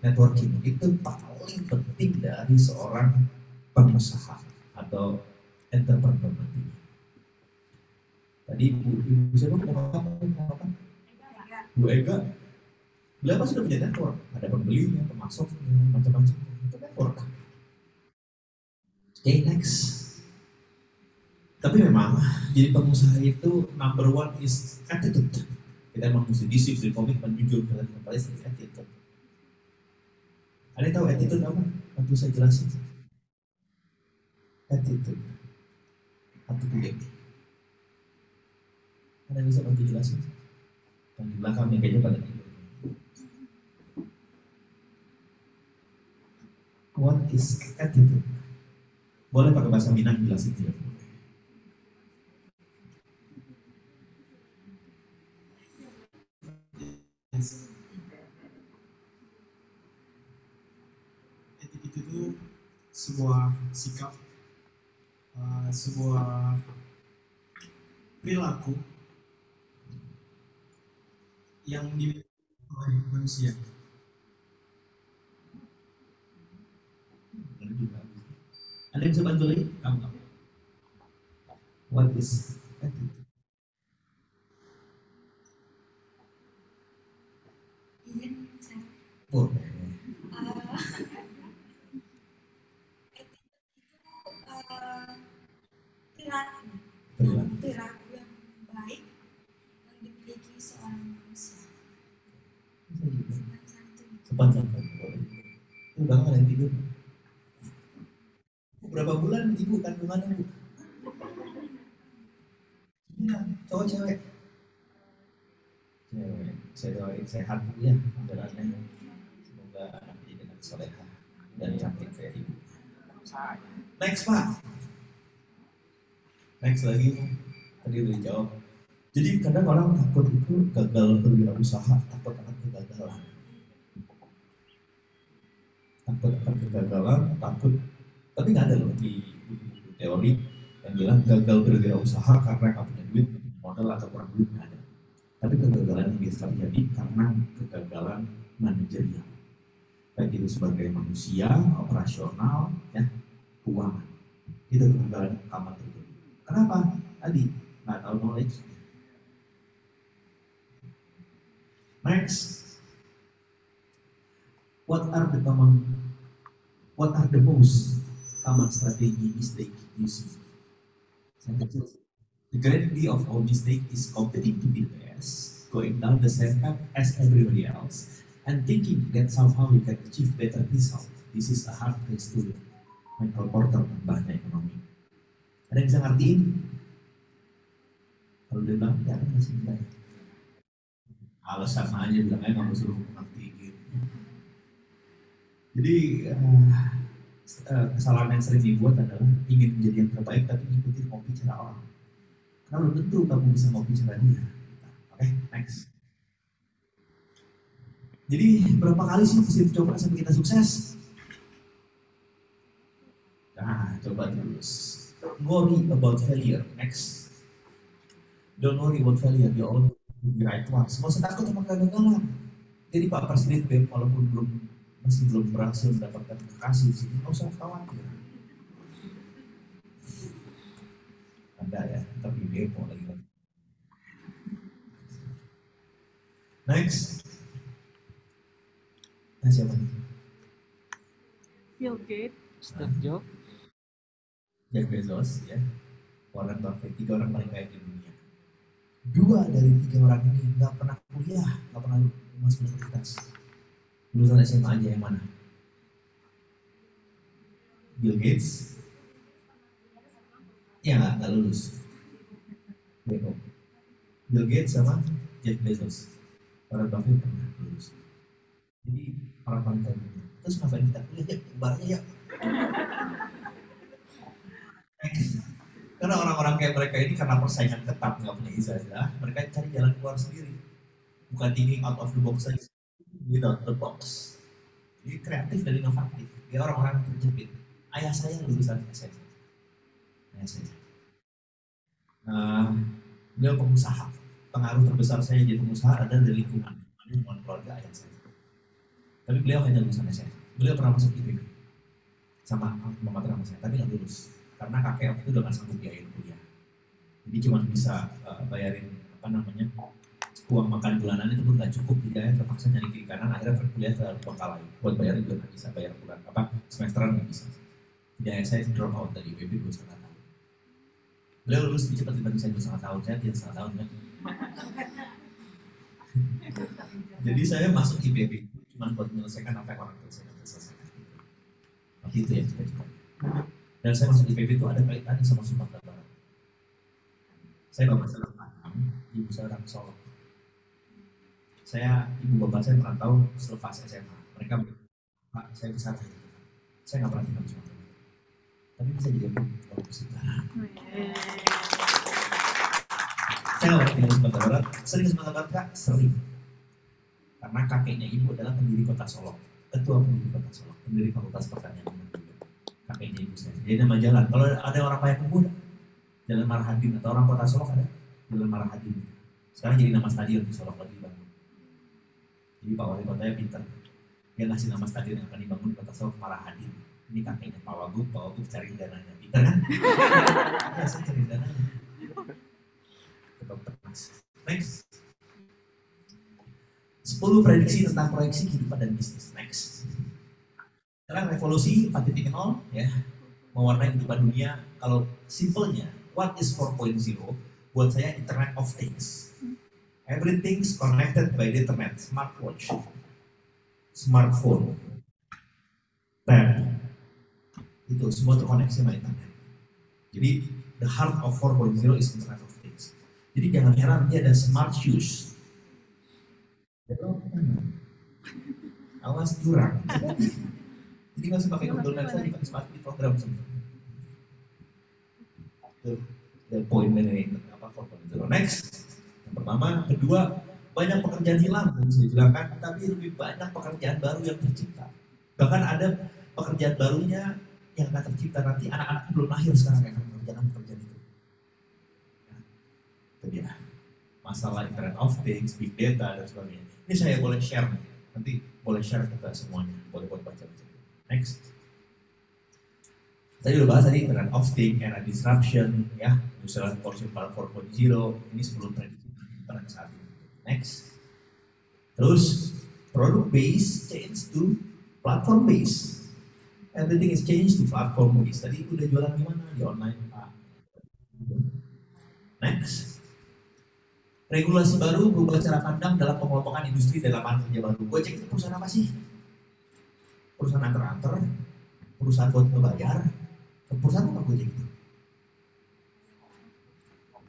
networking itu paling penting dari seorang pengusaha atau entrepreneur nanti. Tadi ibu siapa apa? Bu Ega, beliau pasti sudah punya network. Ada pembelinya, pemasoknya, macam-macam. Itu network. Oke, next. Tapi memang jadi pengusaha itu number one is attitude. Kita emang mesti disiplin, komitmen, jujur, dan paling attitude. Ada yang tahu attitude apa? Nanti saya jelasin. Attitude. Attitude. Ada yang bisa bantu jelasin? Yang di belakang yang kayaknya pada tidur. What is attitude? Boleh pakai bahasa Minang jelasin juga. Itu sebuah sikap, sebuah perilaku yang dimiliki oleh manusia. Ada yang bisa bantu lagi? Kamu. What is attitude? Izin saya. Boleh. Perilaku yang baik yang dimiliki seorang manusia. Sepanjang boleh. Itu udah ada yang tidur. Berapa bulan ibu kandungannya bu? Cowok cewek? Cewek. Saya doain sehat bu ya. Jalannya. Semoga anaknya dengan soleha dan cantik kayak ibu. Next Pak. Next lagi. Tadi udah dijawab. Jadi kadang orang takut itu gagal berwirausaha, takut akan kegagalan. Takut akan kegagalan, takut. Tapi nggak ada loh di buku-buku teori yang bilang gagal berwirausaha karena nggak punya duit, modal atau kurang duit, nggak ada. Tapi kegagalan yang biasa terjadi karena kegagalan manajerial. Baik itu sebagai manusia, operasional, ya, keuangan. Itu kegagalan yang utama terjadi. Kenapa? Tadi nggak tahu knowledge. Next, what are the common What are the most common strategy mistake you see? The gravity of our mistake is competing to be the best, going down the same path as everybody else, and thinking that somehow we can achieve better result. This is a hard place to learn. Michael Porter, bahasa ekonomi. Ada yang bisa ngertiin? Kalau dia bilang, ya kan masih enggak ya. Alasan aja bilangnya nggak mau suruh ngertiin. Jadi kesalahan yang sering dibuat adalah ingin menjadi yang terbaik tapi ngikutin kopi cara orang. Karena belum tentu kamu bisa ngopi cara dia. Oke, next. Jadi berapa kali sih mesti coba sampai kita sukses? Nah, coba terus. Don't worry about failure. Next. Don't worry about failure. You always do the right ones. Nggak usah takut sama kegagalan. Jadi Pak Presiden BEM walaupun masih belum berhasil mendapatkan kekasih di sini, nggak usah khawatir. Anda ya, tapi demo lagi. Next. Nah, siapa nih? Bill Gates. Steve Jobs. Jeff Bezos, ya. Warren Buffett, 3 orang paling kaya di dunia. 2 dari 3 orang ini nggak pernah kuliah, nggak pernah masuk universitas. Lulusan SMA aja yang mana? Bill Gates? Ya nggak lulus. Beko. Bill Gates sama Jeff Bezos. Warren Buffett pernah lulus. Jadi orang paling kaya di dunia. Terus ngapain kita kuliah ya? Barangnya ya. Karena orang-orang kayak mereka ini karena persaingan ketat nggak punya ijazah, mereka cari jalan keluar sendiri, bukan thinking out of the box saja, without the box. Jadi kreatif dan inovatif. Dia orang-orang yang terjepit. Ayah saya lulusan SMA. Ayah saya. Beliau pengusaha. Pengaruh terbesar saya jadi pengusaha ada dari lingkungan keluarga ayah saya. Tapi beliau hanya lulusan SMA. Beliau pernah masuk IPB sama mama sama saya, tapi nggak lulus. Karena kakek waktu itu udah nggak sanggup biayain kuliah, jadi cuma bisa bayarin uang makan bulanan itu pun nggak cukup, jadi ayah terpaksa nyari kiri kanan, akhirnya berkuliah terlalu bengkalai, buat bayarin juga nggak bisa, bayar bulan semesteran nggak bisa, jadi ayah saya drop out dari IPB 2,5 tahun. Beliau lulus lebih cepat dibanding saya 2,5 tahun, saya 3,5 tahun kan. Jadi saya masuk IPB cuma buat menyelesaikan apa yang orang tua saya selesaikan. Waktu itu ya cita-cita. Dan saya masuk IPB itu ada kaitannya sama Sumatera Barat. Saya bapak saya orang Padang, ibu saya orang Solo. Ibu bapak saya merantau selepas SMA. Mereka bilang, Pak, saya ke sana. Saya nggak pernah tinggal di Sumatera Barat. Tapi bisa jadi orang Sumatera. Saya nggak pernah tinggal di Sumatera Barat. Sering ke Sumatera Barat, Kak? Sering. Karena kakeknya ibu adalah pendiri kota Solo. Ketua pendiri kota Solo. Pendiri Fakultas Pertanian. Kakeknya ibu saya. Jadi nama jalan. Kalau ada orang Payakumbuh, Jalan Marhadin, atau orang kota Solo ada Jalan Marhadin. Sekarang jadi nama stadion di Solo lagi dibangun. Jadi Pak Wali Kotanya pintar. Dia ngasih nama stadion yang akan dibangun di kota Solo Marhadin. Ini kakeknya Pak Wagub cari dananya. Pintar kan? Ya, saya cari dananya. Next. 10 prediksi tentang proyeksi kehidupan dan bisnis. Next. Sekarang revolusi 4.0 ya, mewarnai kehidupan dunia. Kalau simpelnya, what is 4.0? Buat saya Internet of Things. Everything's connected by the internet. Smartwatch, smartphone, tab, itu semua terkoneksi sama internet. Jadi the heart of 4.0 is Internet of Things. Jadi jangan heran dia ada smart shoes. Awas curang. Jadi masih pakai Google Maps aja, pakai smart program sebenarnya. Itu poin dari 4.0. Next. Yang pertama, kedua, banyak pekerjaan hilang, saya bilang kan, tapi lebih banyak pekerjaan baru yang tercipta. Bahkan ada pekerjaan barunya yang akan tercipta nanti anak-anak belum lahir sekarang yang akan mengerjakan pekerjaan itu. Nah, itu dia. Masalah Internet of Things, Big Data, dan sebagainya. Ini saya boleh share, nanti boleh share ke semuanya, boleh buat baca-baca. Next. Tadi udah bahas tadi Internet of Things, era disruption, ya, Industrial Revolution 4.0, ini sebelum prediksi pada saat ini. Next. Terus product base change to platform base. Everything is changed to platform. Tadi udah jualan di mana? Di online, Pak. Next. Regulasi baru berubah cara pandang dalam pengelompokan industri dan lapangan kerja baru. Gojek itu perusahaan apa sih? Perusahaan antar-antar, perusahaan buat ngebayar, perusahaan apa Gojek itu?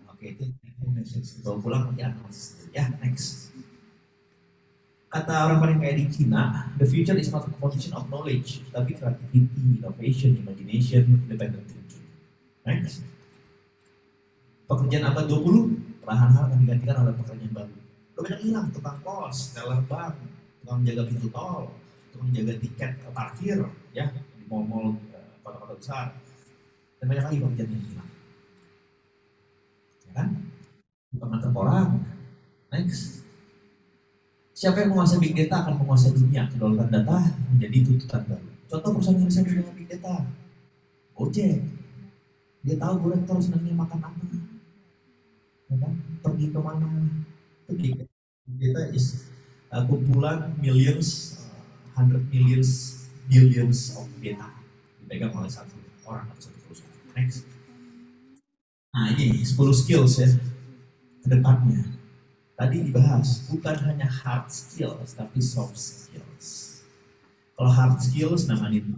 Oke, itu information. Bawa pulang nanti analisis. Ya, next. Kata orang paling kaya di Cina, the future is not a competition of knowledge, tapi creativity, innovation, imagination, independent thinking. Next. Pekerjaan abad 20 perlahan-lahan akan digantikan oleh pekerjaan baru. Udah banyak hilang, tukang pos, teller bank, tukang jaga pintu tol, tukang jaga tiket parkir, ya di mall-mall kota-kota besar, dan banyak lagi pekerjaan yang hilang. Ya kan? Tukang nganter orang. Next. Siapa yang menguasai big data akan menguasai dunia. Kedaulatan data menjadi tuntutan baru. Contoh perusahaan yang bisa dengan big data, Gojek. Dia tahu Bu Rektor senangnya makan apa, ya kan? Pergi ke mana. Itu big data is kumpulan millions, 100 millions, billions of data dipegang oleh satu orang atau satu perusahaan. Next. Nah ini 10 skills ya ke depannya. Tadi dibahas, bukan hanya hard skills, tapi soft skills. Kalau hard skills, namanya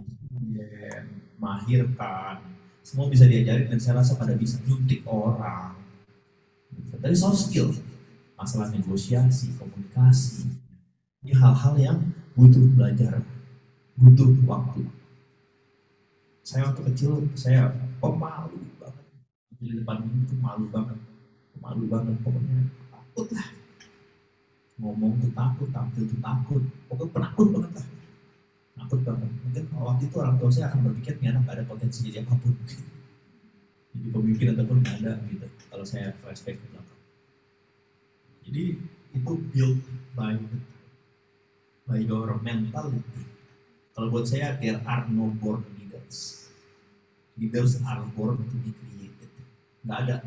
mahirkan, semua bisa diajarin dan saya rasa pada bisa nyuntik orang. Tapi soft skill, masalah negosiasi, komunikasi, ini hal-hal yang butuh belajar, butuh waktu. Saya waktu kecil, saya pemalu banget. Di depan itu malu banget pokoknya. Takut lah, ngomong tuh takut, tampil tuh takut, pokoknya penakut banget lah, takut banget. Mungkin waktu itu orang tua saya akan berpikir nih anak gak ada potensi jadi apapun, jadi pemimpin ataupun gak ada gitu. Kalau saya flashback ke belakang, jadi itu built by your mentality. Kalau buat saya there are no born leaders, leaders are born to be created. Gak ada,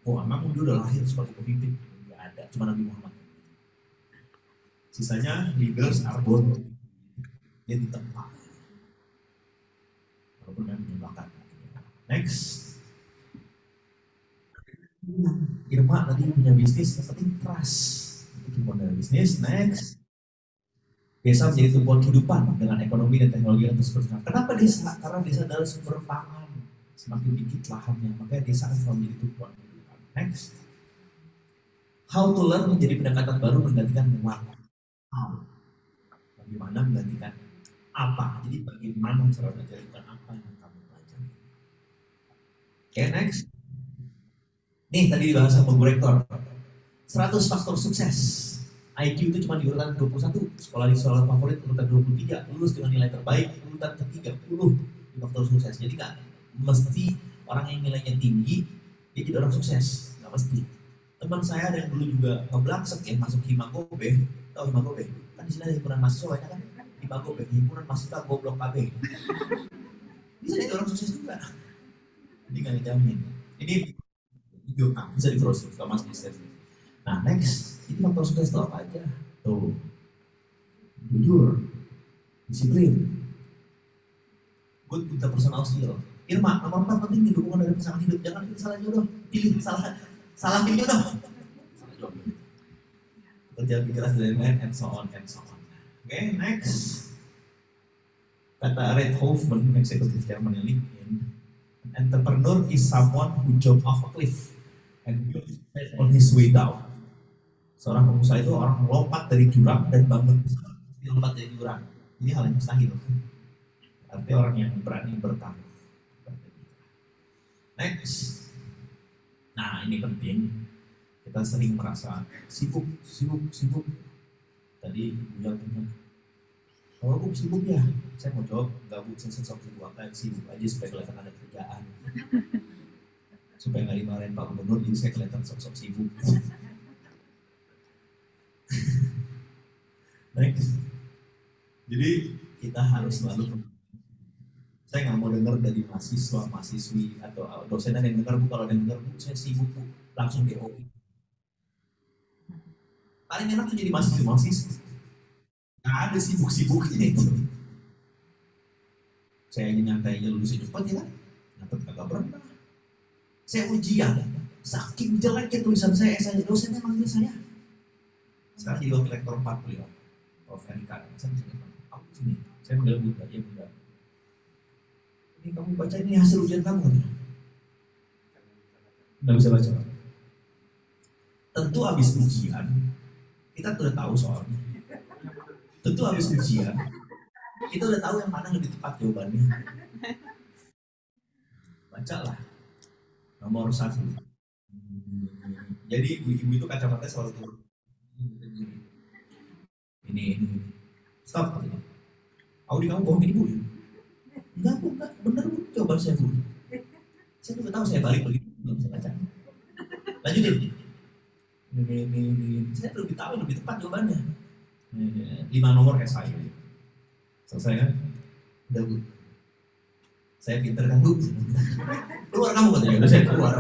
oh emang dia udah lahir sebagai pemimpin. Ada, cuma Nabi Muhammad. Sisanya leaders are born, dia ditempa. Walaupun yang punya bakat. Next. Irma tadi punya bisnis, yang penting trust. Itu modal bisnis. Next. Desa menjadi tumpuan kehidupan dengan ekonomi dan teknologi yang terus berkembang. Kenapa desa? Karena desa adalah sumber pangan. Semakin dikit lahannya, makanya desa akan selalu menjadi tumpuan kehidupan. Next. How to learn menjadi pendekatan baru menggantikan what. Bagaimana menggantikan apa. Jadi bagaimana cara belajar apa yang kamu pelajari. Oke, next. Nih tadi dibahas sama Bu Rektor. 100 faktor sukses. IQ itu cuma di urutan 21. Sekolah di sekolah favorit urutan 23. Lulus dengan nilai terbaik urutan ke-30 di faktor sukses. Jadi nggak mesti orang yang nilainya tinggi dia jadi orang sukses. Nggak mesti. Teman saya ada yang dulu juga ngeblangsek ya masuk Himagobe. Tahu Himagobe? Kan di sini ada himpunan mahasiswa ya kan? Himagobe, himpunan mahasiswa goblok KB. Bisa jadi orang sukses juga. Jadi nggak dijamin. Ini video bisa diproses kalau masuk di. Nah next, ini faktor sukses itu apa aja? Tuh, jujur, disiplin, good interpersonal skill. Irma, nomor 4 penting dukungan dari pasangan hidup. Jangan pilih salah jodoh, pilih salah pilih jodoh. Salah jodoh. Kerja lebih keras dari lain, and so on, and so on. Oke, next. Kata Reid Hoffman, eksekutif Jerman LinkedIn, an entrepreneur is someone who jump off a cliff and on his way down. Seorang pengusaha itu orang melompat dari jurang dan bangun lompat dari jurang. Ini hal yang mustahil. Artinya orang yang berani bertaruh. Next. Nah ini penting. Kita sering merasa sibuk. Tadi bilang kalau aku sibuk ya, saya mau jawab gabung sok sibuk apa sibuk aja supaya kelihatan ada kerjaan. Supaya nggak dimarahin Pak Gubernur, jadi saya kelihatan sok sibuk. Next. Jadi kita harus selalu, saya nggak mau dengar dari mahasiswa, mahasiswi atau dosen yang dengar Bu, kalau ada yang dengar Bu saya sibuk Bu, langsung DOI. Paling enak tuh jadi mahasiswa. Nggak ada sibuk-sibuknya itu. Saya ingin nyantai aja lulus cepat ya kan? Dapat kagak pernah. Saya ujian, saking jeleknya tulisan saya, dosennya manggil saya. Sekarang jadi wakil rektor 4 beliau, Prof. Erika. Saya bisa aku sini, saya manggil Bunda, ya Bunda. Ini kamu baca ini hasil ujian kamu. Nggak bisa baca. Tentu habis ujian, kita sudah tahu soalnya. Tentu habis ujian, kita udah tahu yang mana lebih tepat jawabannya. Bacalah nomor 1. Jadi ibu-ibu itu kacamata selalu turun. Ini. Stop. Audi kamu bohongin ibu ya? Enggak bu, enggak. Bener bu, jawaban saya bu. Saya juga tahu saya balik begitu, belum bisa baca. Lanjutin. Ini. Saya lebih tahu, lebih tepat jawabannya. 5 nomor SI. Selesai kan? Udah bu. Saya pinter kan bu. Keluar kamu katanya, udah saya keluar.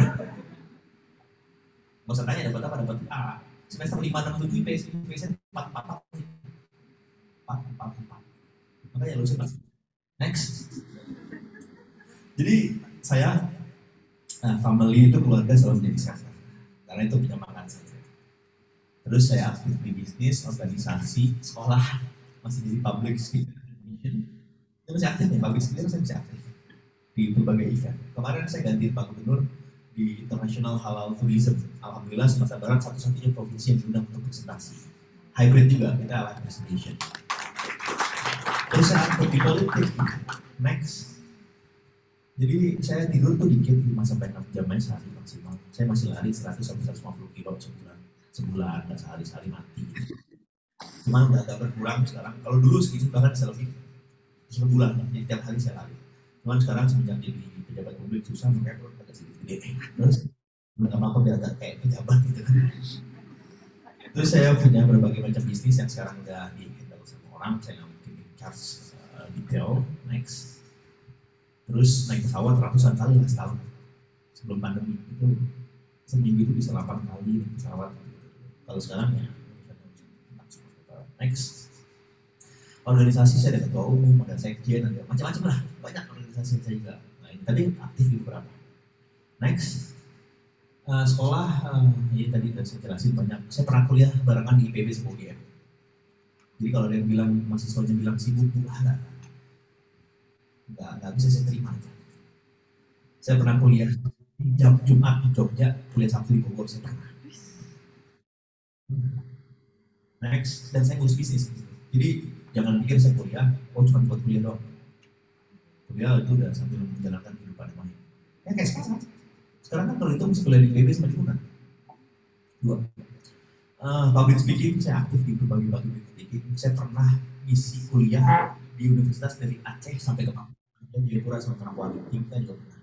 Nggak usah tanya dapat apa, dapat A. Semester 5, 6, 7 IPS 4. Makanya lulus masuk. Next. Jadi saya, family itu keluarga selalu menjadi center. Karena itu penyemangat saya. Terus saya aktif di bisnis, organisasi, sekolah, masih jadi public speaker. Saya masih aktif nih, public speaker saya masih aktif di berbagai event. Kemarin saya ganti Pak Gubernur di International Halal Tourism. Alhamdulillah Sumatera Barat satu-satunya provinsi yang diundang untuk presentasi. Hybrid juga, kita live presentation. Terus saya aktif di politik. Next. Jadi saya tidur tuh dikit 5-6 jam aja sehari maksimal. Saya masih lari 100-150 kilo sebulan, nggak sehari-sehari mati. Cuman udah berkurang sekarang. Kalau dulu segitu bahkan bisa lebih sebulan, jadi tiap hari saya lari. Cuman sekarang semenjak jadi pejabat publik susah, makanya aku agak sedikit gede. Terus nggak apa-apa biar agak kayak pejabat gitu kan. Terus saya punya berbagai macam bisnis yang sekarang udah dihandle sama orang. Saya nggak mungkin charge detail. Next. Terus naik pesawat ratusan kali lah setahun. Sebelum pandemi itu seminggu itu bisa 8 kali naik pesawat. Kalau sekarang ya next. Organisasi saya ada ketua umum, ada sekjen, ada macam-macam lah, banyak organisasi saya juga. Nah, ini tadi aktif di beberapa. Next. Sekolah, ini tadi sudah saya jelasin banyak. Saya pernah kuliah barengan di IPB sama UGM. Jadi kalau ada yang bilang, mahasiswanya bilang sibuk, nggak bisa saya terima aja. Saya pernah kuliah jam Jumat di Jogja, kuliah Sabtu di Bogor, saya pernah. Next, dan saya ngurus bisnis. Jadi jangan pikir saya kuliah, cuma buat kuliah doang. Kuliah itu udah sambil menjalankan kehidupan yang lain. Ya kayak sekarang. Sekarang kan kalau itu mesti kuliah di IPB sama di UNAN. 2. Public speaking, saya aktif di berbagai public speaking. Saya pernah isi kuliah di universitas dari Aceh sampai ke Papua. Dan Jayapura sama Merakwari. Kita juga pernah.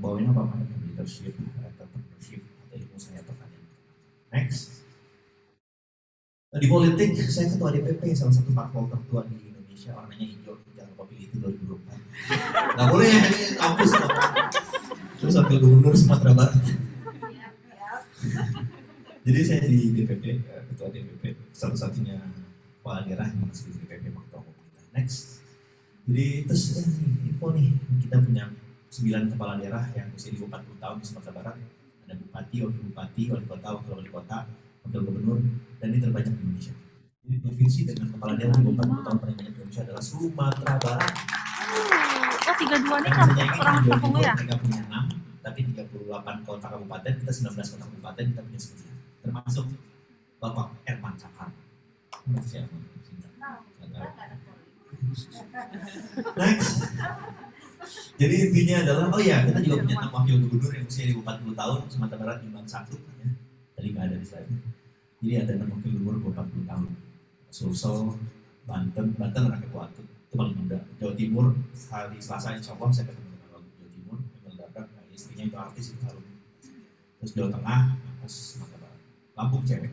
Bawain apa? Leadership, entrepreneurship, atau ilmu saya pertanyaan. Next. Di politik, saya ketua DPP, salah satu parpol tertua di Indonesia, warnanya hijau, jangan lupa pilih itu 2024. Nggak boleh, ini kampus loh. Terus wakil gubernur Sumatera Barat. Jadi saya di DPP, ketua DPP, satu-satunya kepala daerah yang masuk di DPP ketua umum kita. Next. Jadi terus info nih, kita punya 9 kepala daerah yang usia di 40 tahun di Sumatera Barat. Ada bupati, wakil bupati, wali kota, wakil wali kota, wakil gubernur, dan ini terbanyak di Indonesia. Jadi provinsi dengan kepala daerah di 40 tahun paling banyak di Indonesia adalah Sumatera Barat. Oh 32 nih kan kurang kampung ya? Mereka punya 6, tapi 38 kota kabupaten, kita 19 kota kabupaten, kita punya 9. Termasuk Bapak Herman Cakar. Masih Herman. Next. Jadi intinya adalah, kita juga punya 6 wakil gubernur yang usia di 40 tahun, Sumatera Barat nyumbang 1. Ya. Tadi nggak ada di slide. Jadi ada 6 wakil gubernur 40 tahun. Sulsel, Banten anak ketua itu paling muda. Jawa Timur, hari Selasa insya Allah saya ketemu dengan Jawa Timur, Emil Dardak, istrinya itu artis itu Harum. Terus Jawa Tengah, terus Sumatera Barat. Lampung cewek.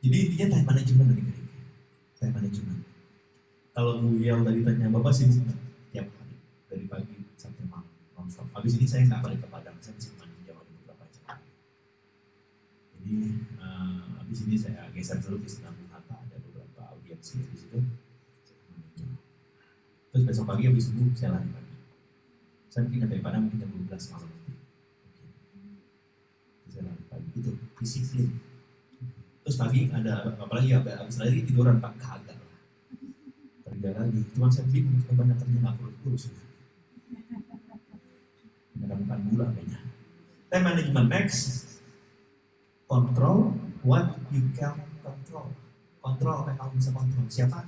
Jadi intinya time management dari kali. Time management. Kalau beliau tadi tanya, Bapak sibuk nggak? Tiap hari, dari pagi sampai malam, non-stop. Habis ini saya nggak balik ke Padang, saya masih mandi Jawa di beberapa jam. Jadi habis ini saya geser dulu ke Istana Bung Hatta, ada beberapa audiensi di situ. besok pagi habis subuh saya lari pagi. Saya mungkin sampai Padang mungkin jam 12 malam. Saya lari pagi, itu disiplin. Terus pagi ada apalagi habis lari tiduran Pak, kagak lah. Kerja lagi, cuma saya bingung banyak kerja nggak kurus. Menemukan gula kayaknya. Time management next. Control what you can control. Kontrol apa yang kamu bisa kontrol. Siapa?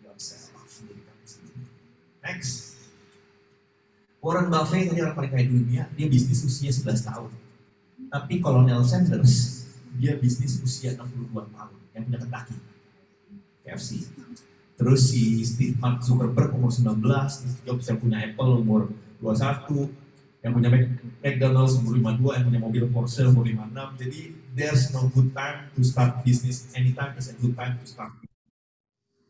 Yourself. Next. Warren Buffett tadi orang paling kaya di dunia, dia bisnis usia 11 tahun. Tapi Colonel Sanders, dia bisnis usia 62 tahun, yang punya Kentucky, KFC. Terus si Steve Mark Zuckerberg umur 19, Steve Jobs yang punya Apple umur 21, yang punya McDonald's umur 52, yang punya mobil Porsche umur 56. Jadi there's no good time to start business, anytime is a good time to start.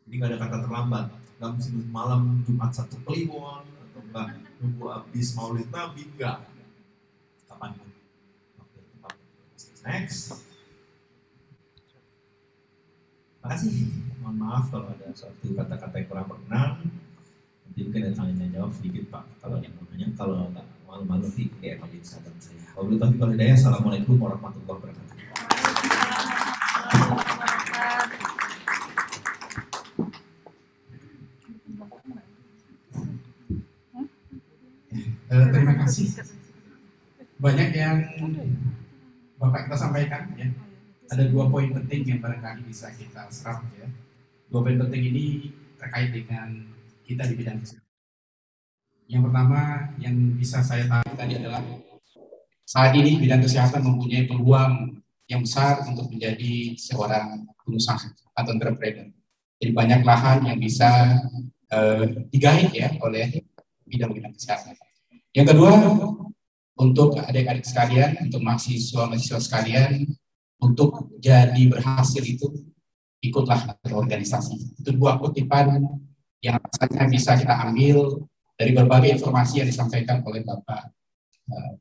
Jadi nggak ada kata terlambat, nggak mesti malam Jumat 1 Kliwon, atau enggak nunggu habis Maulid Nabi, enggak. Kapan pun. Next. Makasih. Mohon maaf kalau ada suatu kata-kata yang kurang berkenan. Nanti mungkin ada tanya jawab sedikit Pak. Kalau yang mau nanya, kalau nggak malu-malu sih DM aja Instagram saya. Wabillahi taufiq wal hidayah. Assalamualaikum warahmatullahi wabarakatuh. Terima kasih. Banyak yang Bapak kita sampaikan ya. Ada 2 poin penting yang barangkali bisa kita serap ya. 2 poin penting ini terkait dengan kita di bidang kesehatan. Yang pertama yang bisa saya tarik tadi adalah saat ini bidang kesehatan mempunyai peluang yang besar untuk menjadi seorang pengusaha atau entrepreneur. Jadi banyak lahan yang bisa digait ya oleh bidang-bidang kesehatan. Yang kedua, untuk adik-adik sekalian, untuk mahasiswa-mahasiswa sekalian, untuk jadi berhasil itu ikutlah organisasi. Itu 2 kutipan yang rasanya bisa kita ambil dari berbagai informasi yang disampaikan oleh Bapak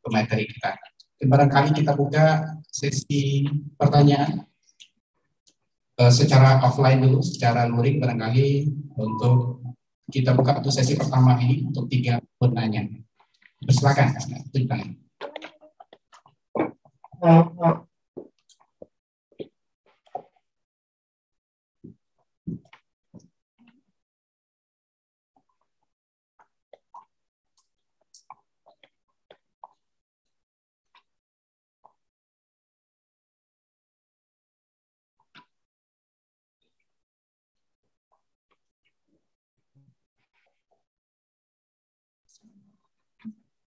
pemateri kita. Dan barangkali kita buka sesi pertanyaan secara offline dulu, secara luring barangkali untuk kita buka untuk sesi pertama ini untuk 3 penanya. Silakan.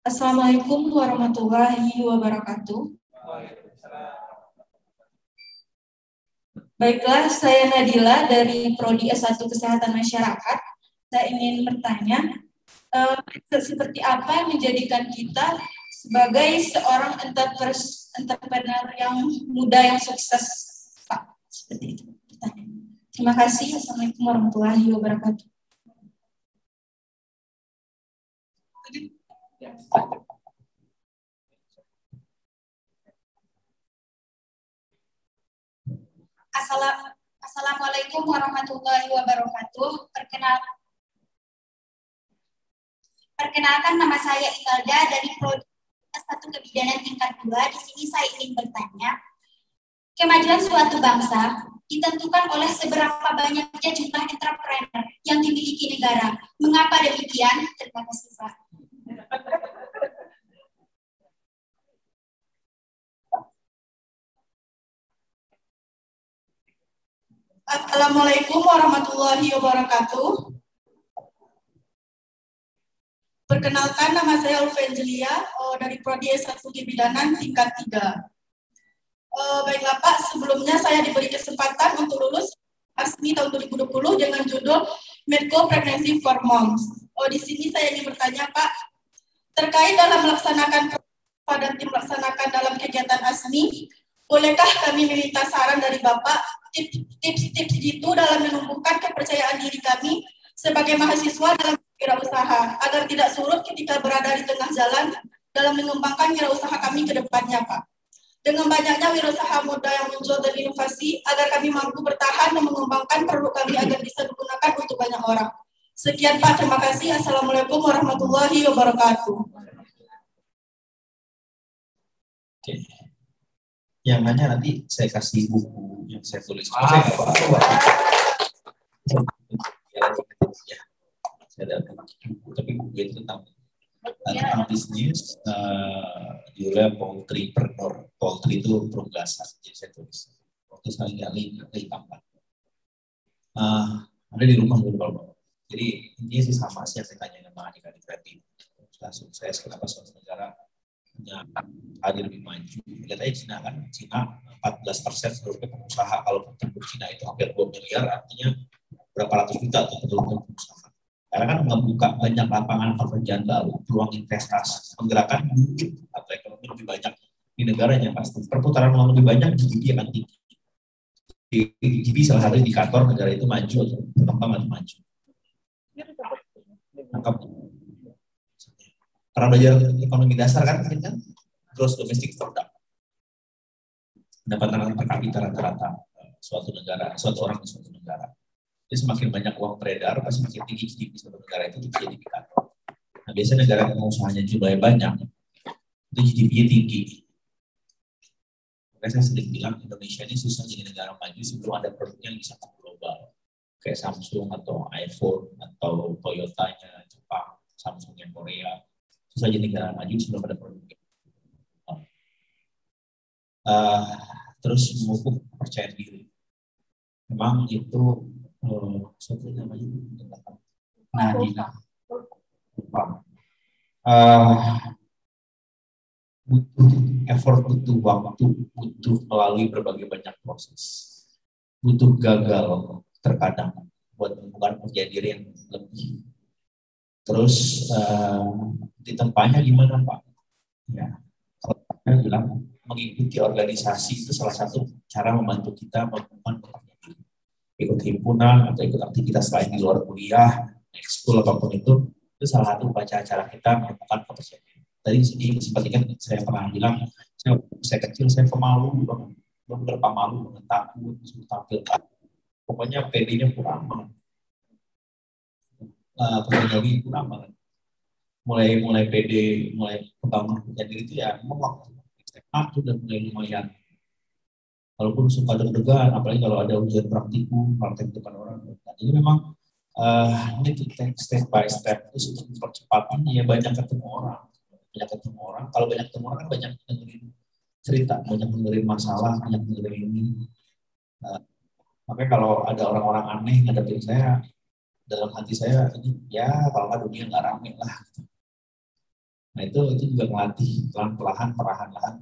Assalamualaikum warahmatullahi wabarakatuh. Baiklah, saya Nadila dari Prodi S1 Kesehatan Masyarakat. Saya ingin bertanya, seperti apa yang menjadikan kita sebagai seorang entrepreneur yang muda yang sukses, Pak? Seperti itu. Terima kasih. Assalamualaikum warahmatullahi wabarakatuh. Assalamualaikum warahmatullahi wabarakatuh. Perkenalkan, nama saya Imelda dari Prodi S1 Kebidanan tingkat 2. Di sini saya ingin bertanya, kemajuan suatu bangsa ditentukan oleh seberapa banyaknya jumlah entrepreneur yang dimiliki negara. Mengapa demikian? Terima kasih, Pak. Assalamualaikum warahmatullahi wabarakatuh. Perkenalkan, nama saya Ulvenjelia dari Prodi S1 Kebidanan tingkat 3. Baiklah Pak, sebelumnya saya diberi kesempatan untuk lulus ASMI tahun 2020 dengan judul Medical Pregnancy for Moms. Di sini saya ingin bertanya Pak, terkait dalam melaksanakan pada tim melaksanakan dalam kegiatan ASMI, bolehkah kami meminta saran dari Bapak tips-tips itu dalam menumbuhkan kepercayaan diri kami sebagai mahasiswa dalam wirausaha agar tidak surut ketika berada di tengah jalan dalam mengembangkan wirausaha kami ke depannya, Pak. Dengan banyaknya wirausaha muda yang muncul dan inovasi agar kami mampu bertahan dan mengembangkan produk kami agar bisa digunakan untuk banyak orang. Sekian Pak, terima kasih. Assalamualaikum warahmatullahi wabarakatuh. Oke. Yang nanya nanti saya kasih buku yang saya tulis. Saya nggak bawa. Ya, saya ada buku, tapi buku itu tentang bisnis, judulnya Poultrypreneur. Poultry itu perunggasan, jadi saya tulis. Waktu saya lagi tambah. Ada di rumah dulu kalau. Jadi intinya sih sama sih yang saya tanya sama adik-adik tadi. Sudah sukses, kenapa suatu negara punya hadir lebih maju. Lihat aja Cina kan, Cina 14% seluruhnya pengusaha. Kalau penduduk Cina itu hampir 2 miliar, artinya berapa ratus juta tuh penduduk pengusaha. Karena kan membuka banyak lapangan pekerjaan baru, peluang investasi, menggerakkan duit atau ekonomi lebih banyak di negaranya pasti. Perputaran uang lebih banyak, GDP akan tinggi. GDP salah satu indikator negara itu maju atau berkembang atau maju. Tangkap. Karena belajar ekonomi dasar kan gross domestic product, pendapatan per kapita rata-rata suatu negara, suatu orang di suatu negara. Jadi semakin banyak uang beredar, pasti semakin tinggi GDP suatu negara itu jadi indikator. Nah biasanya negara pengusahanya jumlahnya banyak, itu GDP-nya tinggi. Makanya saya sering bilang Indonesia ini susah jadi negara maju sebelum ada produk yang bisa global, kayak Samsung atau iPhone atau Toyotanya Jepang, Samsungnya Korea. Susah jadi negara maju sebelum ada produk. Terus memupuk kepercayaan diri. Memang itu suatu namanya butuh effort, butuh waktu, butuh melalui berbagai banyak proses, butuh gagal terkadang buat menemukan kepercayaan diri yang lebih. Terus ditempatnya gimana Pak? Ya, kalau saya bilang mengikuti organisasi itu salah satu cara membantu kita menemukan kepercayaan diri. Ikut himpunan atau ikut aktivitas lain di luar kuliah, ekskul apapun itu salah satu cara kita menemukan kepercayaan diri. Tadi seperti kan saya pernah bilang, saya kecil saya pemalu, belum malu, takut, tampil. Pokoknya PD-nya kurang banget. Jadi kurang banget. Mulai PD, mulai kebangun kepercayaan diri itu ya memang waktu SMA itu udah mulai lumayan. Walaupun suka deg-degan, apalagi kalau ada ujian praktikum, praktek depan orang. Jadi memang ini to take step by step itu untuk mempercepat ini ya banyak ketemu orang. Kalau banyak ketemu orang kan banyak dengerin cerita, banyak dengerin masalah, banyak dengerin ini. Makanya kalau ada orang-orang aneh ngadepin saya, dalam hati saya ini ya kalau nggak dunia nggak rame lah. Nah itu juga melatih pelan-pelan, perlahan-lahan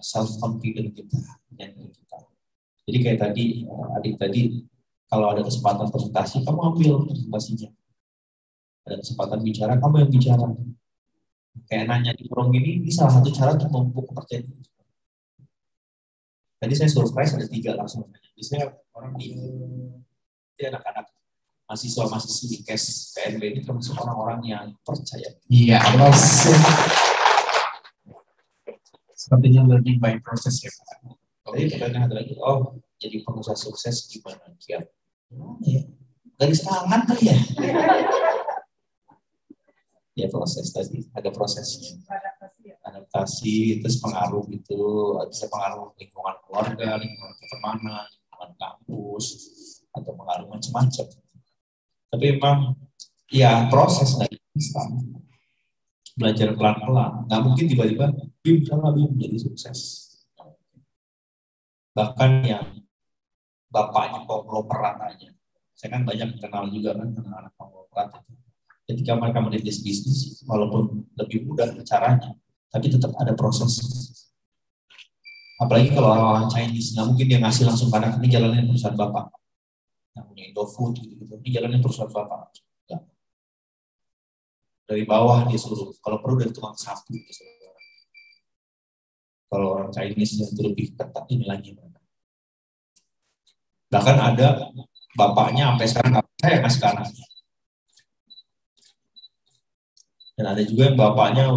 self confidence kita. Jadi kayak tadi adik tadi kalau ada kesempatan presentasi kamu ambil presentasinya. Ada kesempatan bicara kamu yang bicara. Kayak nanya di forum ini salah satu cara untuk memupuk kepercayaan diri. Tadi saya surprise ada 3 langsung. Jadi saya orang di anak-anak mahasiswa-mahasiswi IKES PNB ini termasuk orang-orang yang percaya. Iya, sepertinya learning by process ya Pak. Jadi pertanyaan ada lagi, jadi pengusaha sukses gimana Kian? Ya, garis tangan kali ya. Ya proses tadi, ada prosesnya. Adaptasi, terus pengaruh itu, bisa pengaruh lingkungan keluarga, lingkungan pertemanan, lingkungan kampus, atau pengaruh macam-macam. Tapi memang ya proses nggak instan. Belajar pelan-pelan, nggak mungkin tiba-tiba BIM jadi sukses. Bahkan yang bapaknya konglomerat aja, saya kan banyak kenal juga kan anak-anak konglomerat itu. Ketika mereka merintis bisnis, walaupun lebih mudah caranya, tapi tetap ada proses. Apalagi kalau orang-orang Chinese, nggak mungkin dia ngasih langsung pada ini jalanin perusahaan bapak. Yang punya Indofood gitu, ini jalanin perusahaan bapak. Enggak. Dari bawah dia suruh, kalau perlu dari tukang sapu. Kalau orang Chinese itu lebih ketat ini lagi. Bahkan ada bapaknya sampai sekarang saya ngasih ke anaknya. Dan ada juga yang bapaknya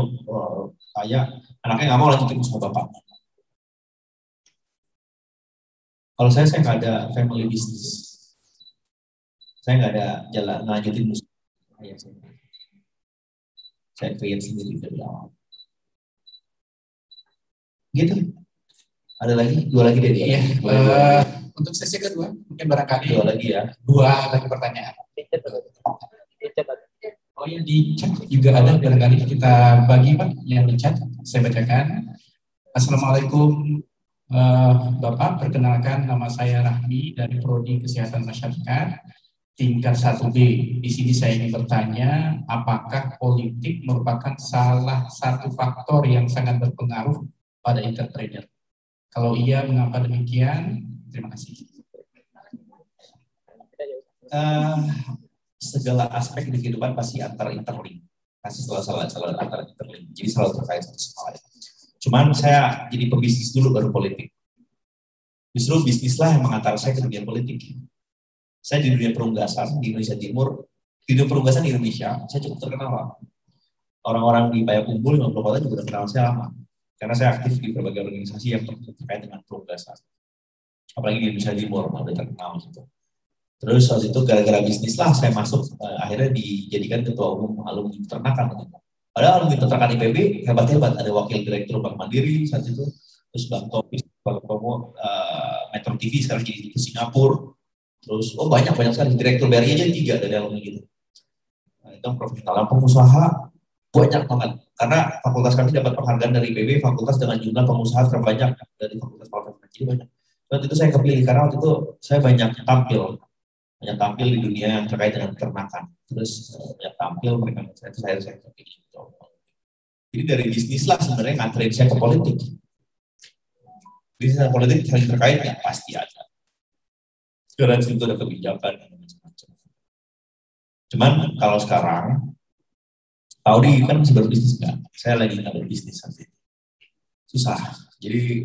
kayak anaknya nggak mau lanjutin usaha bapaknya. Kalau saya nggak ada family business. Saya nggak ada jalan lanjutin usaha. Kayak saya create sendiri dari awal. Gitu. Ada lagi? Dua lagi deh. Iya. Untuk sesi kedua, mungkin barangkali Dua lagi ya. dua lagi pertanyaan. Oh ya, di chat juga ada, barangkali kita bagi Pak yang di chat. Saya bacakan. Assalamualaikum Bapak, perkenalkan nama saya Rahmi dari Prodi Kesehatan Masyarakat tingkat 1B. Di sini saya ingin bertanya, apakah politik merupakan salah satu faktor yang sangat berpengaruh pada entrepreneur? Kalau iya, mengapa demikian? Terima kasih. Segala aspek di kehidupan pasti interlink. Pasti selalu antar interlink. Jadi selalu terkait satu sama lain. Cuman saya jadi pebisnis dulu baru politik. Justru bisnislah yang mengantar saya ke dunia politik. Saya di dunia perunggasan di Indonesia Timur, di dunia perunggasan di Indonesia, saya cukup terkenal. Orang-orang di Payakumbuh 50 kota juga kenal saya lama. Karena saya aktif di berbagai organisasi yang terkait dengan perunggasan. Apalagi di Indonesia Timur, udah terkenal gitu. Terus waktu itu gara-gara bisnis lah saya masuk, akhirnya dijadikan ketua umum alumni peternakan. Padahal alumni peternakan IPB hebat-hebat, ada wakil direktur Bank Mandiri saat itu, terus Bang Topis, Bang Tomo, Metro TV sekarang jadi ke Singapura, terus banyak sekali, direktur BRI aja 3 dari alumni gitu. Nah, itu profesional, pengusaha banyak banget, karena fakultas kami dapat penghargaan dari IPB, fakultas dengan jumlah pengusaha terbanyak dari fakultas-fakultas, jadi banyak. Waktu itu saya kepilih karena waktu itu saya banyak tampil di dunia yang terkait dengan peternakan. Terus banyak tampil mereka itu saya kepilih. Jadi dari bisnis lah sebenarnya nganterin saya ke politik. Bisnis dan politik saling terkait ya pasti ada. Karena itu ada kebijakan dan macam-macam. Cuman kalau sekarang, Audi kan masih berbisnis nggak? Saya lagi nggak berbisnis nanti. Susah. Jadi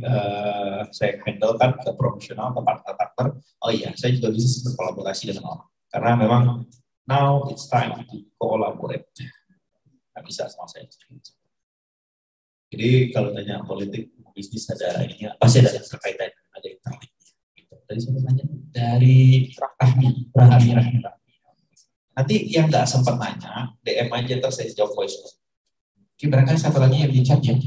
saya handle kan ke profesional, ke partner-partner. Oh iya, saya juga bisa berkolaborasi dengan orang. Karena memang now it's time to collaborate. Nggak bisa sama saya. Jadi kalau tanya politik, bisnis ada ini, pasti ada terkaitan, ada interlink. Gitu. Tadi saya tanya dari Rahmi. Nanti yang nggak sempat nanya, DM aja terus saya jawab voice. Oke, barangkali satu lagi yang di chat ya.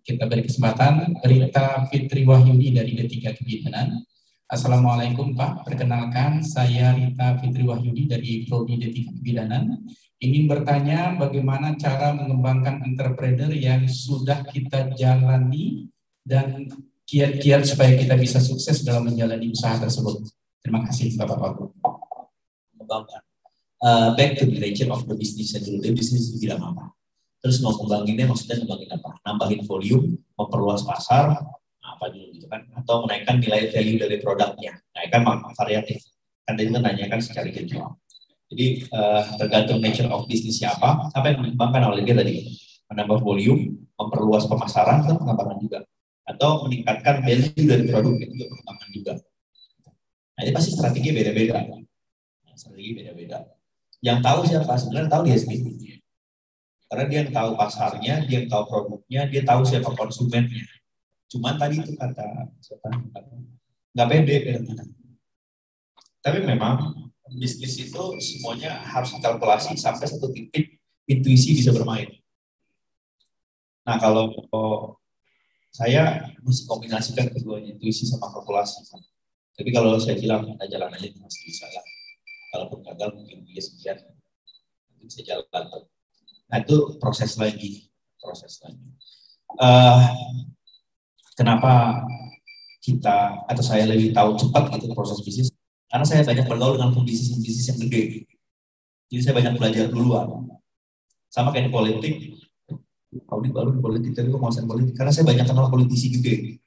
Kita beri kesempatan, Rita Fitri Wahyudi dari D3 Kebidanan. Assalamualaikum Pak, perkenalkan saya Rita Fitri Wahyudi dari Prodi D3 Kebidanan. Ingin bertanya bagaimana cara mengembangkan entrepreneur yang sudah kita jalani dan kiat-kiat supaya kita bisa sukses dalam menjalani usaha tersebut. Terima kasih Bapak-Bapak. Mengembangkan. Back to the nature of the business dulu. Bisnis itu tidak apa. Terus mau ngembanginnya maksudnya ngembangin apa? Nambahin volume, memperluas pasar, apa dulu gitu kan? Atau menaikkan nilai value dari produknya. Nah, kan variatif. Kan tadi kan nanyakan secara general. Jadi tergantung nature of bisnisnya apa yang dikembangkan oleh dia tadi. Menambah volume, memperluas pemasaran, itu pengembangan juga. Atau meningkatkan value dari produk, itu juga pengembangan juga. Nah, ini pasti strategi beda-beda. Yang tahu siapa? Sebenarnya tahu dia sendiri. Karena dia yang tahu pasarnya, dia yang tahu produknya, dia tahu siapa konsumennya. Cuman tadi itu kata siapa? Nggak pede kadang-kadang. Tapi memang bisnis itu semuanya harus dikalkulasi sampai satu titik intuisi bisa bermain. Nah kalau saya mesti kombinasikan keduanya, intuisi sama kalkulasi. Tapi kalau saya bilang kita jalan aja masih bisa lah. Kalaupun gagal mungkin dia sekian, bisa jalan. Nah itu proses lagi. Kenapa kita atau saya lebih tahu cepat gitu proses bisnis? Karena saya banyak bergaul dengan bisnis yang gede. Jadi saya banyak belajar duluan. Sama kayak di politik. Audit baru di politik, tapi kok nguasain politik. Karena saya banyak kenal politisi gede.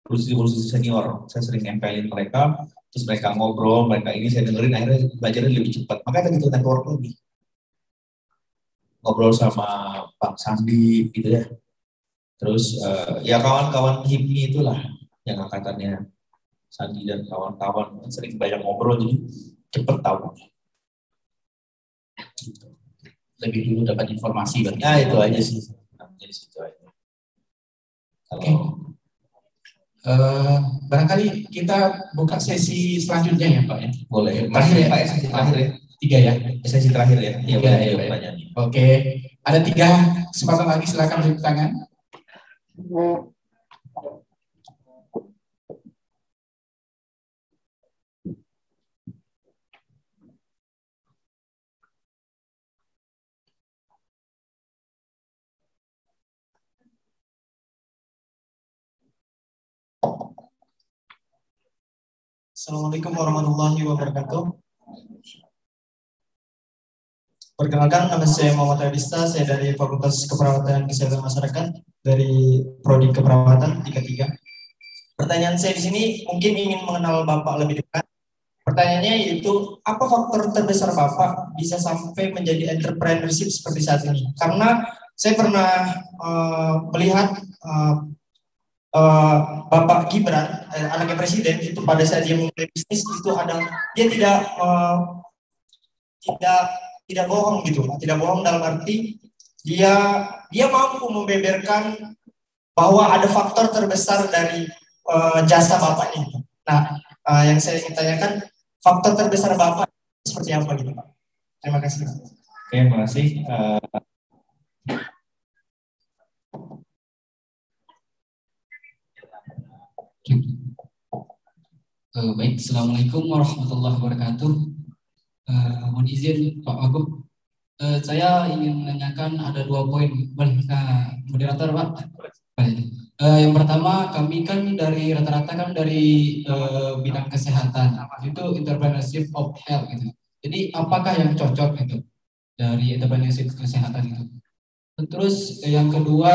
Politisi senior. Saya sering nempelin mereka, terus mereka ngobrol, mereka ini saya dengerin, akhirnya belajarnya lebih cepat. Makanya kita network lagi. Ngobrol sama Bang Sandi gitu ya. Terus ya kawan-kawan HIPMI itulah yang angkatannya Sandi dan kawan-kawan sering banyak ngobrol jadi cepet tahu. Gitu. Lebih dulu dapat informasi. Ya itu aja sih. Jadi situ aja. Kalau barangkali kita buka sesi selanjutnya ya Pak ya. Boleh. Terakhir ya Pak ya, terakhir ya. Tiga ya. Sesi terakhir ya. Iya, Tiga, ya, ya. pertanyaannya. Oke, ada tiga kesempatan lagi, silakan tunjuk tangan. Assalamualaikum warahmatullahi wabarakatuh. Perkenalkan, nama saya Muhammad Adista, saya dari Fakultas Keperawatan dan Kesehatan Masyarakat dari Prodi Keperawatan 33. Pertanyaan saya di sini mungkin ingin mengenal Bapak lebih dekat. Pertanyaannya yaitu, apa faktor terbesar Bapak bisa sampai menjadi entrepreneurship seperti saat ini? Karena saya pernah melihat Bapak Gibran, anaknya Presiden, itu pada saat dia memulai bisnis itu ada, dia tidak bohong gitu, tidak bohong dalam arti dia mampu membeberkan bahwa ada faktor terbesar dari jasa Bapaknya. Nah, yang saya ingin tanyakan, faktor terbesar Bapak seperti apa gitu Pak? Terima kasih. Oke, terima kasih. Baik, Assalamualaikum warahmatullahi wabarakatuh. Mohon izin Pak Wagub, saya ingin menanyakan ada 2 poin. Boleh, moderator Pak? Baik. Yang pertama, kami kan dari rata-rata kan dari bidang kesehatan, itu entrepreneurship of health gitu. Jadi apakah yang cocok gitu dari entrepreneurship kesehatan itu? Terus yang kedua,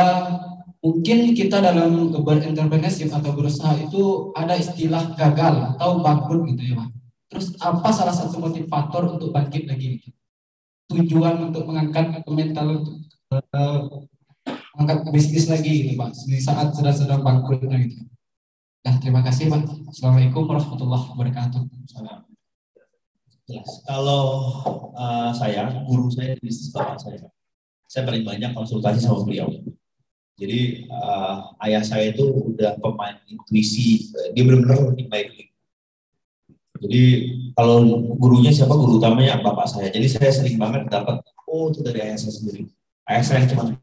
mungkin kita dalam berentrepreneurship atau berusaha itu ada istilah gagal atau bangkrut gitu ya Pak. Terus apa salah satu motivator untuk bangkit lagi gitu? Tujuan untuk mengangkat mental untuk mengangkat bisnis lagi gitu Pak, di saat sedang bangkrutnya gitu. Nah, terima kasih Pak. Assalamualaikum warahmatullahi wabarakatuh. Kalau saya, guru saya di bisnis bapak saya paling banyak konsultasi sama beliau. Jadi ayah saya itu udah pemain intuisi, dia benar-benar baik. Jadi kalau gurunya siapa, guru utamanya bapak saya. Jadi saya sering banget dapat, oh itu dari ayah saya sendiri. Ayah saya cuma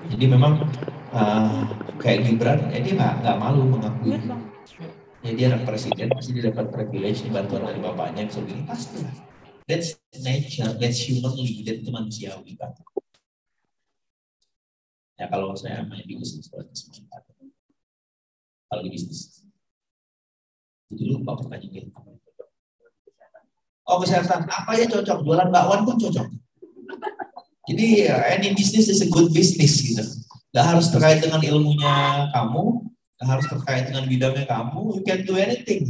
jadi memang kayak Gibran, dia nggak malu mengakui. Ya dia anak presiden, pasti dia dapat privilege bantuan dari bapaknya, bisa begini pasti lah. That's nature, that's humanly, itu manusiawi kan. Ya kalau saya main di bisnis, kalau di bisnis. Jadi lupa pertanyaan apa. Oh kesehatan, apa ya cocok? Jualan bakwan pun cocok. Jadi any business is a good business gitu. Gak harus terkait dengan ilmunya kamu, gak harus terkait dengan bidangnya kamu. You can do anything.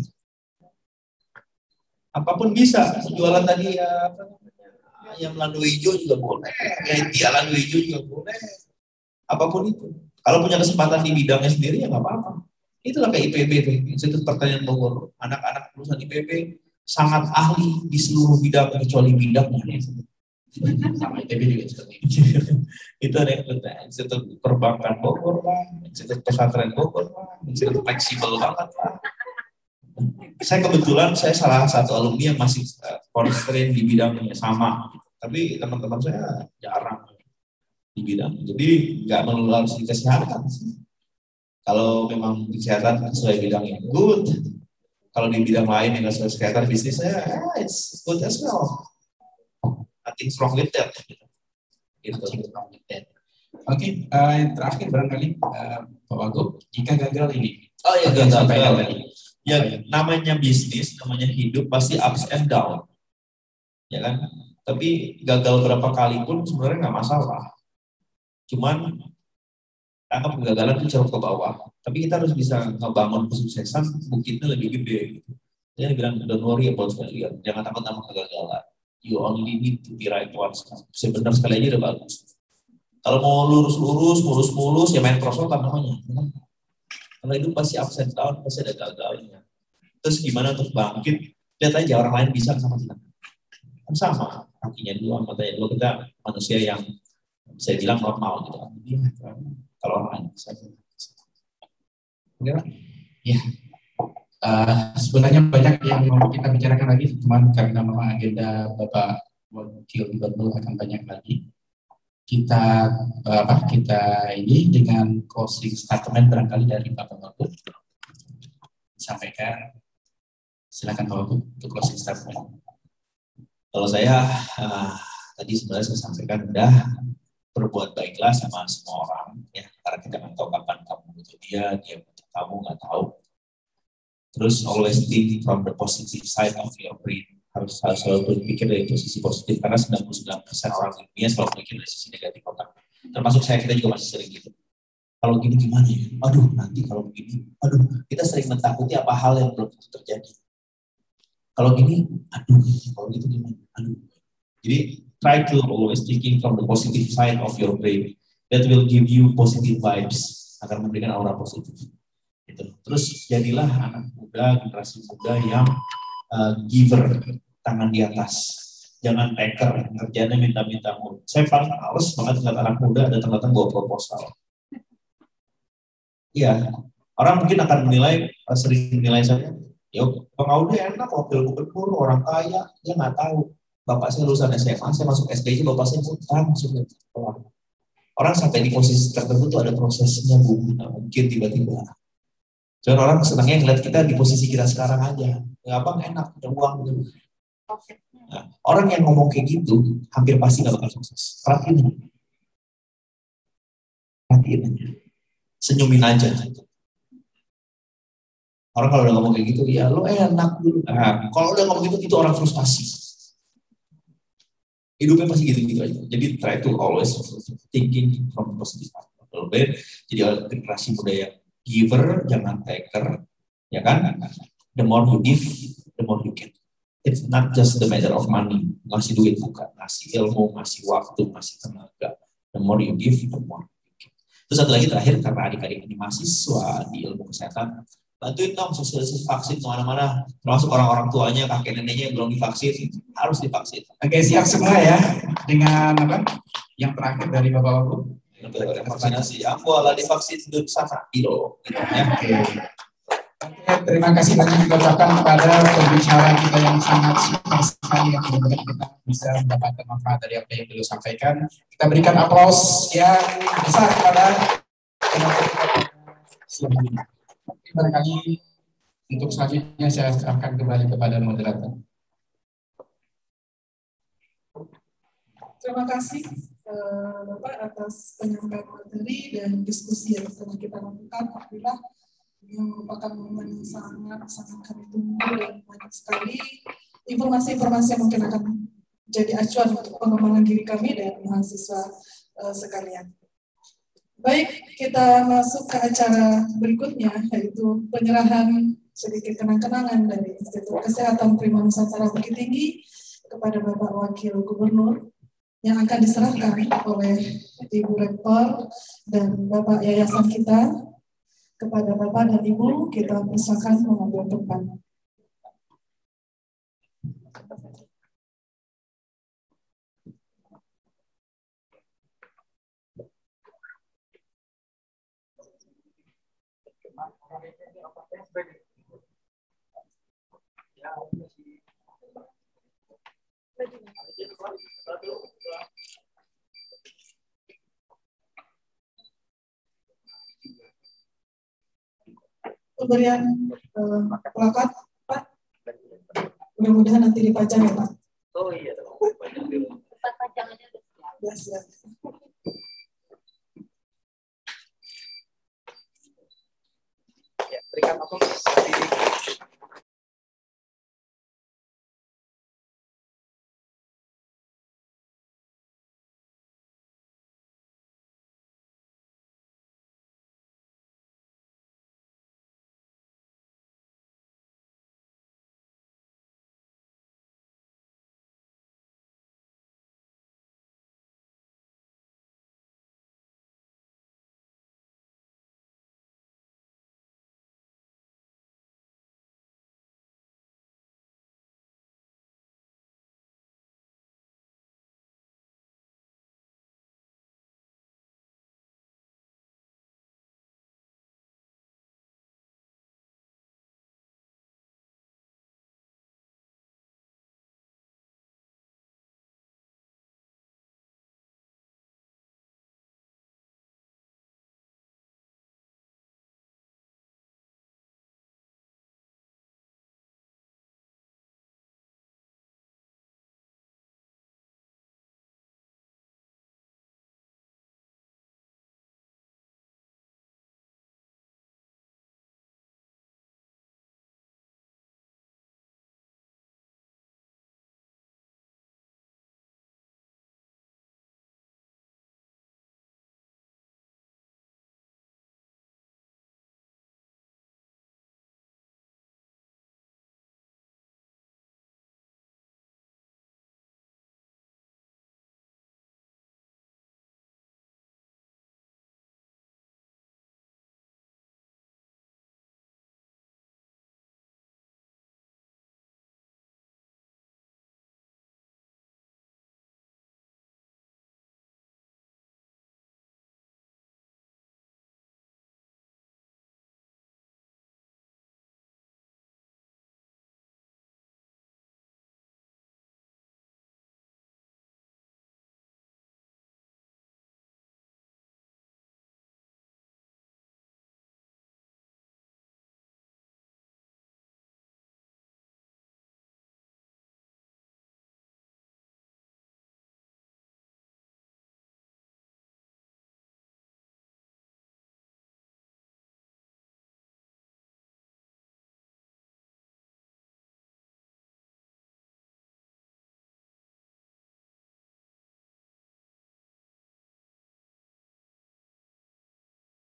Apapun bisa. Jualan tadi ya ayam landu hijau juga boleh, ya landu hijau juga boleh. Apapun itu. Kalau punya kesempatan di bidangnya sendiri ya nggak apa-apa. Itulah kayak IPB tuh, Institut Pertanian Bogor. Anak-anak lulusan IPB sangat ahli di seluruh bidang kecuali bidangnya. Sama IPB juga seperti itu. Itu ada Institut Perbankan Bogor lah, Institut Pesantren Bogor lah, Institut fleksibel banget lah. Saya kebetulan saya salah satu alumni yang masih konstrain di bidangnya sama, tapi teman-teman saya jarang di bidang. Jadi nggak melulu harus di kesehatan. Kalau memang kesehatan sesuai bidangnya good. Kalau di bidang lain yang sesuai kesehatan bisnis saya, it's good as well. Nothing wrong with that. Oke, yang terakhir barangkali Pak Wagub, jika gagal ini. Oh ya gagal tadi. Ya namanya bisnis, namanya hidup pasti ups and down, ya kan? Tapi gagal berapa kali pun sebenarnya nggak masalah. Cuman anggap kegagalan itu jauh ke bawah. Tapi kita harus bisa ngebangun kesuksesan, bukitnya lebih gede. Gitu. Dia bilang don't worry about failure, jangan takut sama kegagalan. You only need to be right once. Sebenarnya sekali aja udah bagus. Kalau mau mulus, ya main prosotan namanya. Kalau itu pasti ups and down, pasti ada gagalnya. Terus gimana untuk bangkit? Lihat aja orang lain bisa sama kita. Kan sama, kakinya dua, matanya dua, kita manusia yang saya bilang normal gitu. Kalau orang lain bisa. Ya. Sebenarnya banyak yang mau kita bicarakan lagi, cuman karena memang agenda Bapak Wakil Gubernur akan banyak lagi. Kita ini dengan closing statement barangkali dari Bapak Wagub sampaikan. Silakan Bapak Wagub untuk closing statement. Kalau saya tadi sebenarnya saya sampaikan udah berbuat baiklah sama semua orang ya, karena kita nggak tahu kapan kamu butuh dia butuh kamu nggak tahu. Terus always think from the positive side of your brain. Harus selalu berpikir dari posisi positif, karena 99% orang di dunia selalu berpikir dari sisi negatif otak. Termasuk saya, kita juga masih sering gitu. Kalau gini gimana ya? Aduh, nanti kalau begini, aduh, kita sering mentakuti apa hal yang belum tentu terjadi. Kalau gini, aduh, kalau gitu gimana? Aduh. Jadi, try to always thinking from the positive side of your brain. That will give you positive vibes, akan memberikan aura positif. Gitu. Terus, jadilah anak muda, generasi muda yang giver, tangan di atas, jangan taker, kerjanya minta-minta mulu. Saya paling males banget ngeliat anak muda datang-datang bawa proposal. Iya, orang mungkin akan menilai, sering menilai saya, ya Bang Aude enak, wakil gubernur, orang kaya, dia nggak tahu. Bapak saya lulusan SMA, saya masuk SD, bapak saya utang, masuk sekolah. Orang sampai di posisi tertentu tuh ada prosesnya, Bu, mungkin tiba-tiba. Jangan orang senangnya ngeliat kita di posisi kita sekarang aja. Ya abang enak, ada uang gitu. Nah, orang yang ngomong kayak gitu hampir pasti gak bakal sukses. Perhatiin aja. Senyumin aja. Orang kalau udah ngomong kayak gitu, ya lo enak dulu. Nah, kalau udah ngomong gitu, itu orang frustasi. Hidupnya pasti gitu-gitu aja. Jadi try to always thinking from positive side. Jadi generasi muda yang giver, jangan taker, ya kan? The more you give, the more you get. It's not just the matter of money. Ngasih duit bukan, ngasih ilmu, ngasih waktu, ngasih tenaga. The more you give, the more you get. Terus satu lagi terakhir, karena adik-adik ini mahasiswa di ilmu kesehatan, bantuin dong sosialisasi vaksin kemana-mana. Termasuk orang-orang tuanya, kakek neneknya yang belum divaksin, harus divaksin. Oke, siap semua ya dengan apa? Yang terakhir dari Bapak Wagub. Vaksinasi, aku ala divaksin di sana, gitu. Oke. Terima kasih banyak kita ucapkan kepada pembicara kita yang sangat super sekali yang benar-benar kita bisa mendapatkan manfaat dari apa yang beliau sampaikan. Kita berikan aplaus yang besar kepada barangkali untuk selanjutnya saya akan kembali kepada moderator. Terima kasih Bapak atas penyampaian materi dan diskusi yang telah kita lakukan. Alhamdulillah, ini merupakan momen yang sangat kami tunggu dan banyak sekali informasi-informasi yang mungkin akan jadi acuan untuk pengembangan diri kami dan mahasiswa sekalian. Baik, kita masuk ke acara berikutnya, yaitu penyerahan sedikit kenang-kenangan dari Institut Kesehatan Prima Nusantara Bukit Tinggi kepada Bapak Wakil Gubernur yang akan diserahkan oleh Ibu Rektor dan Bapak Yayasan kita. Kepada Bapak dan Ibu, kita persilakan mengambil tempat. Pemberian plakat, Pak. Mudah-mudahan nanti dipajang ya, Pak. Oh iya, Pajangannya sudah siap. Ya, berikan aku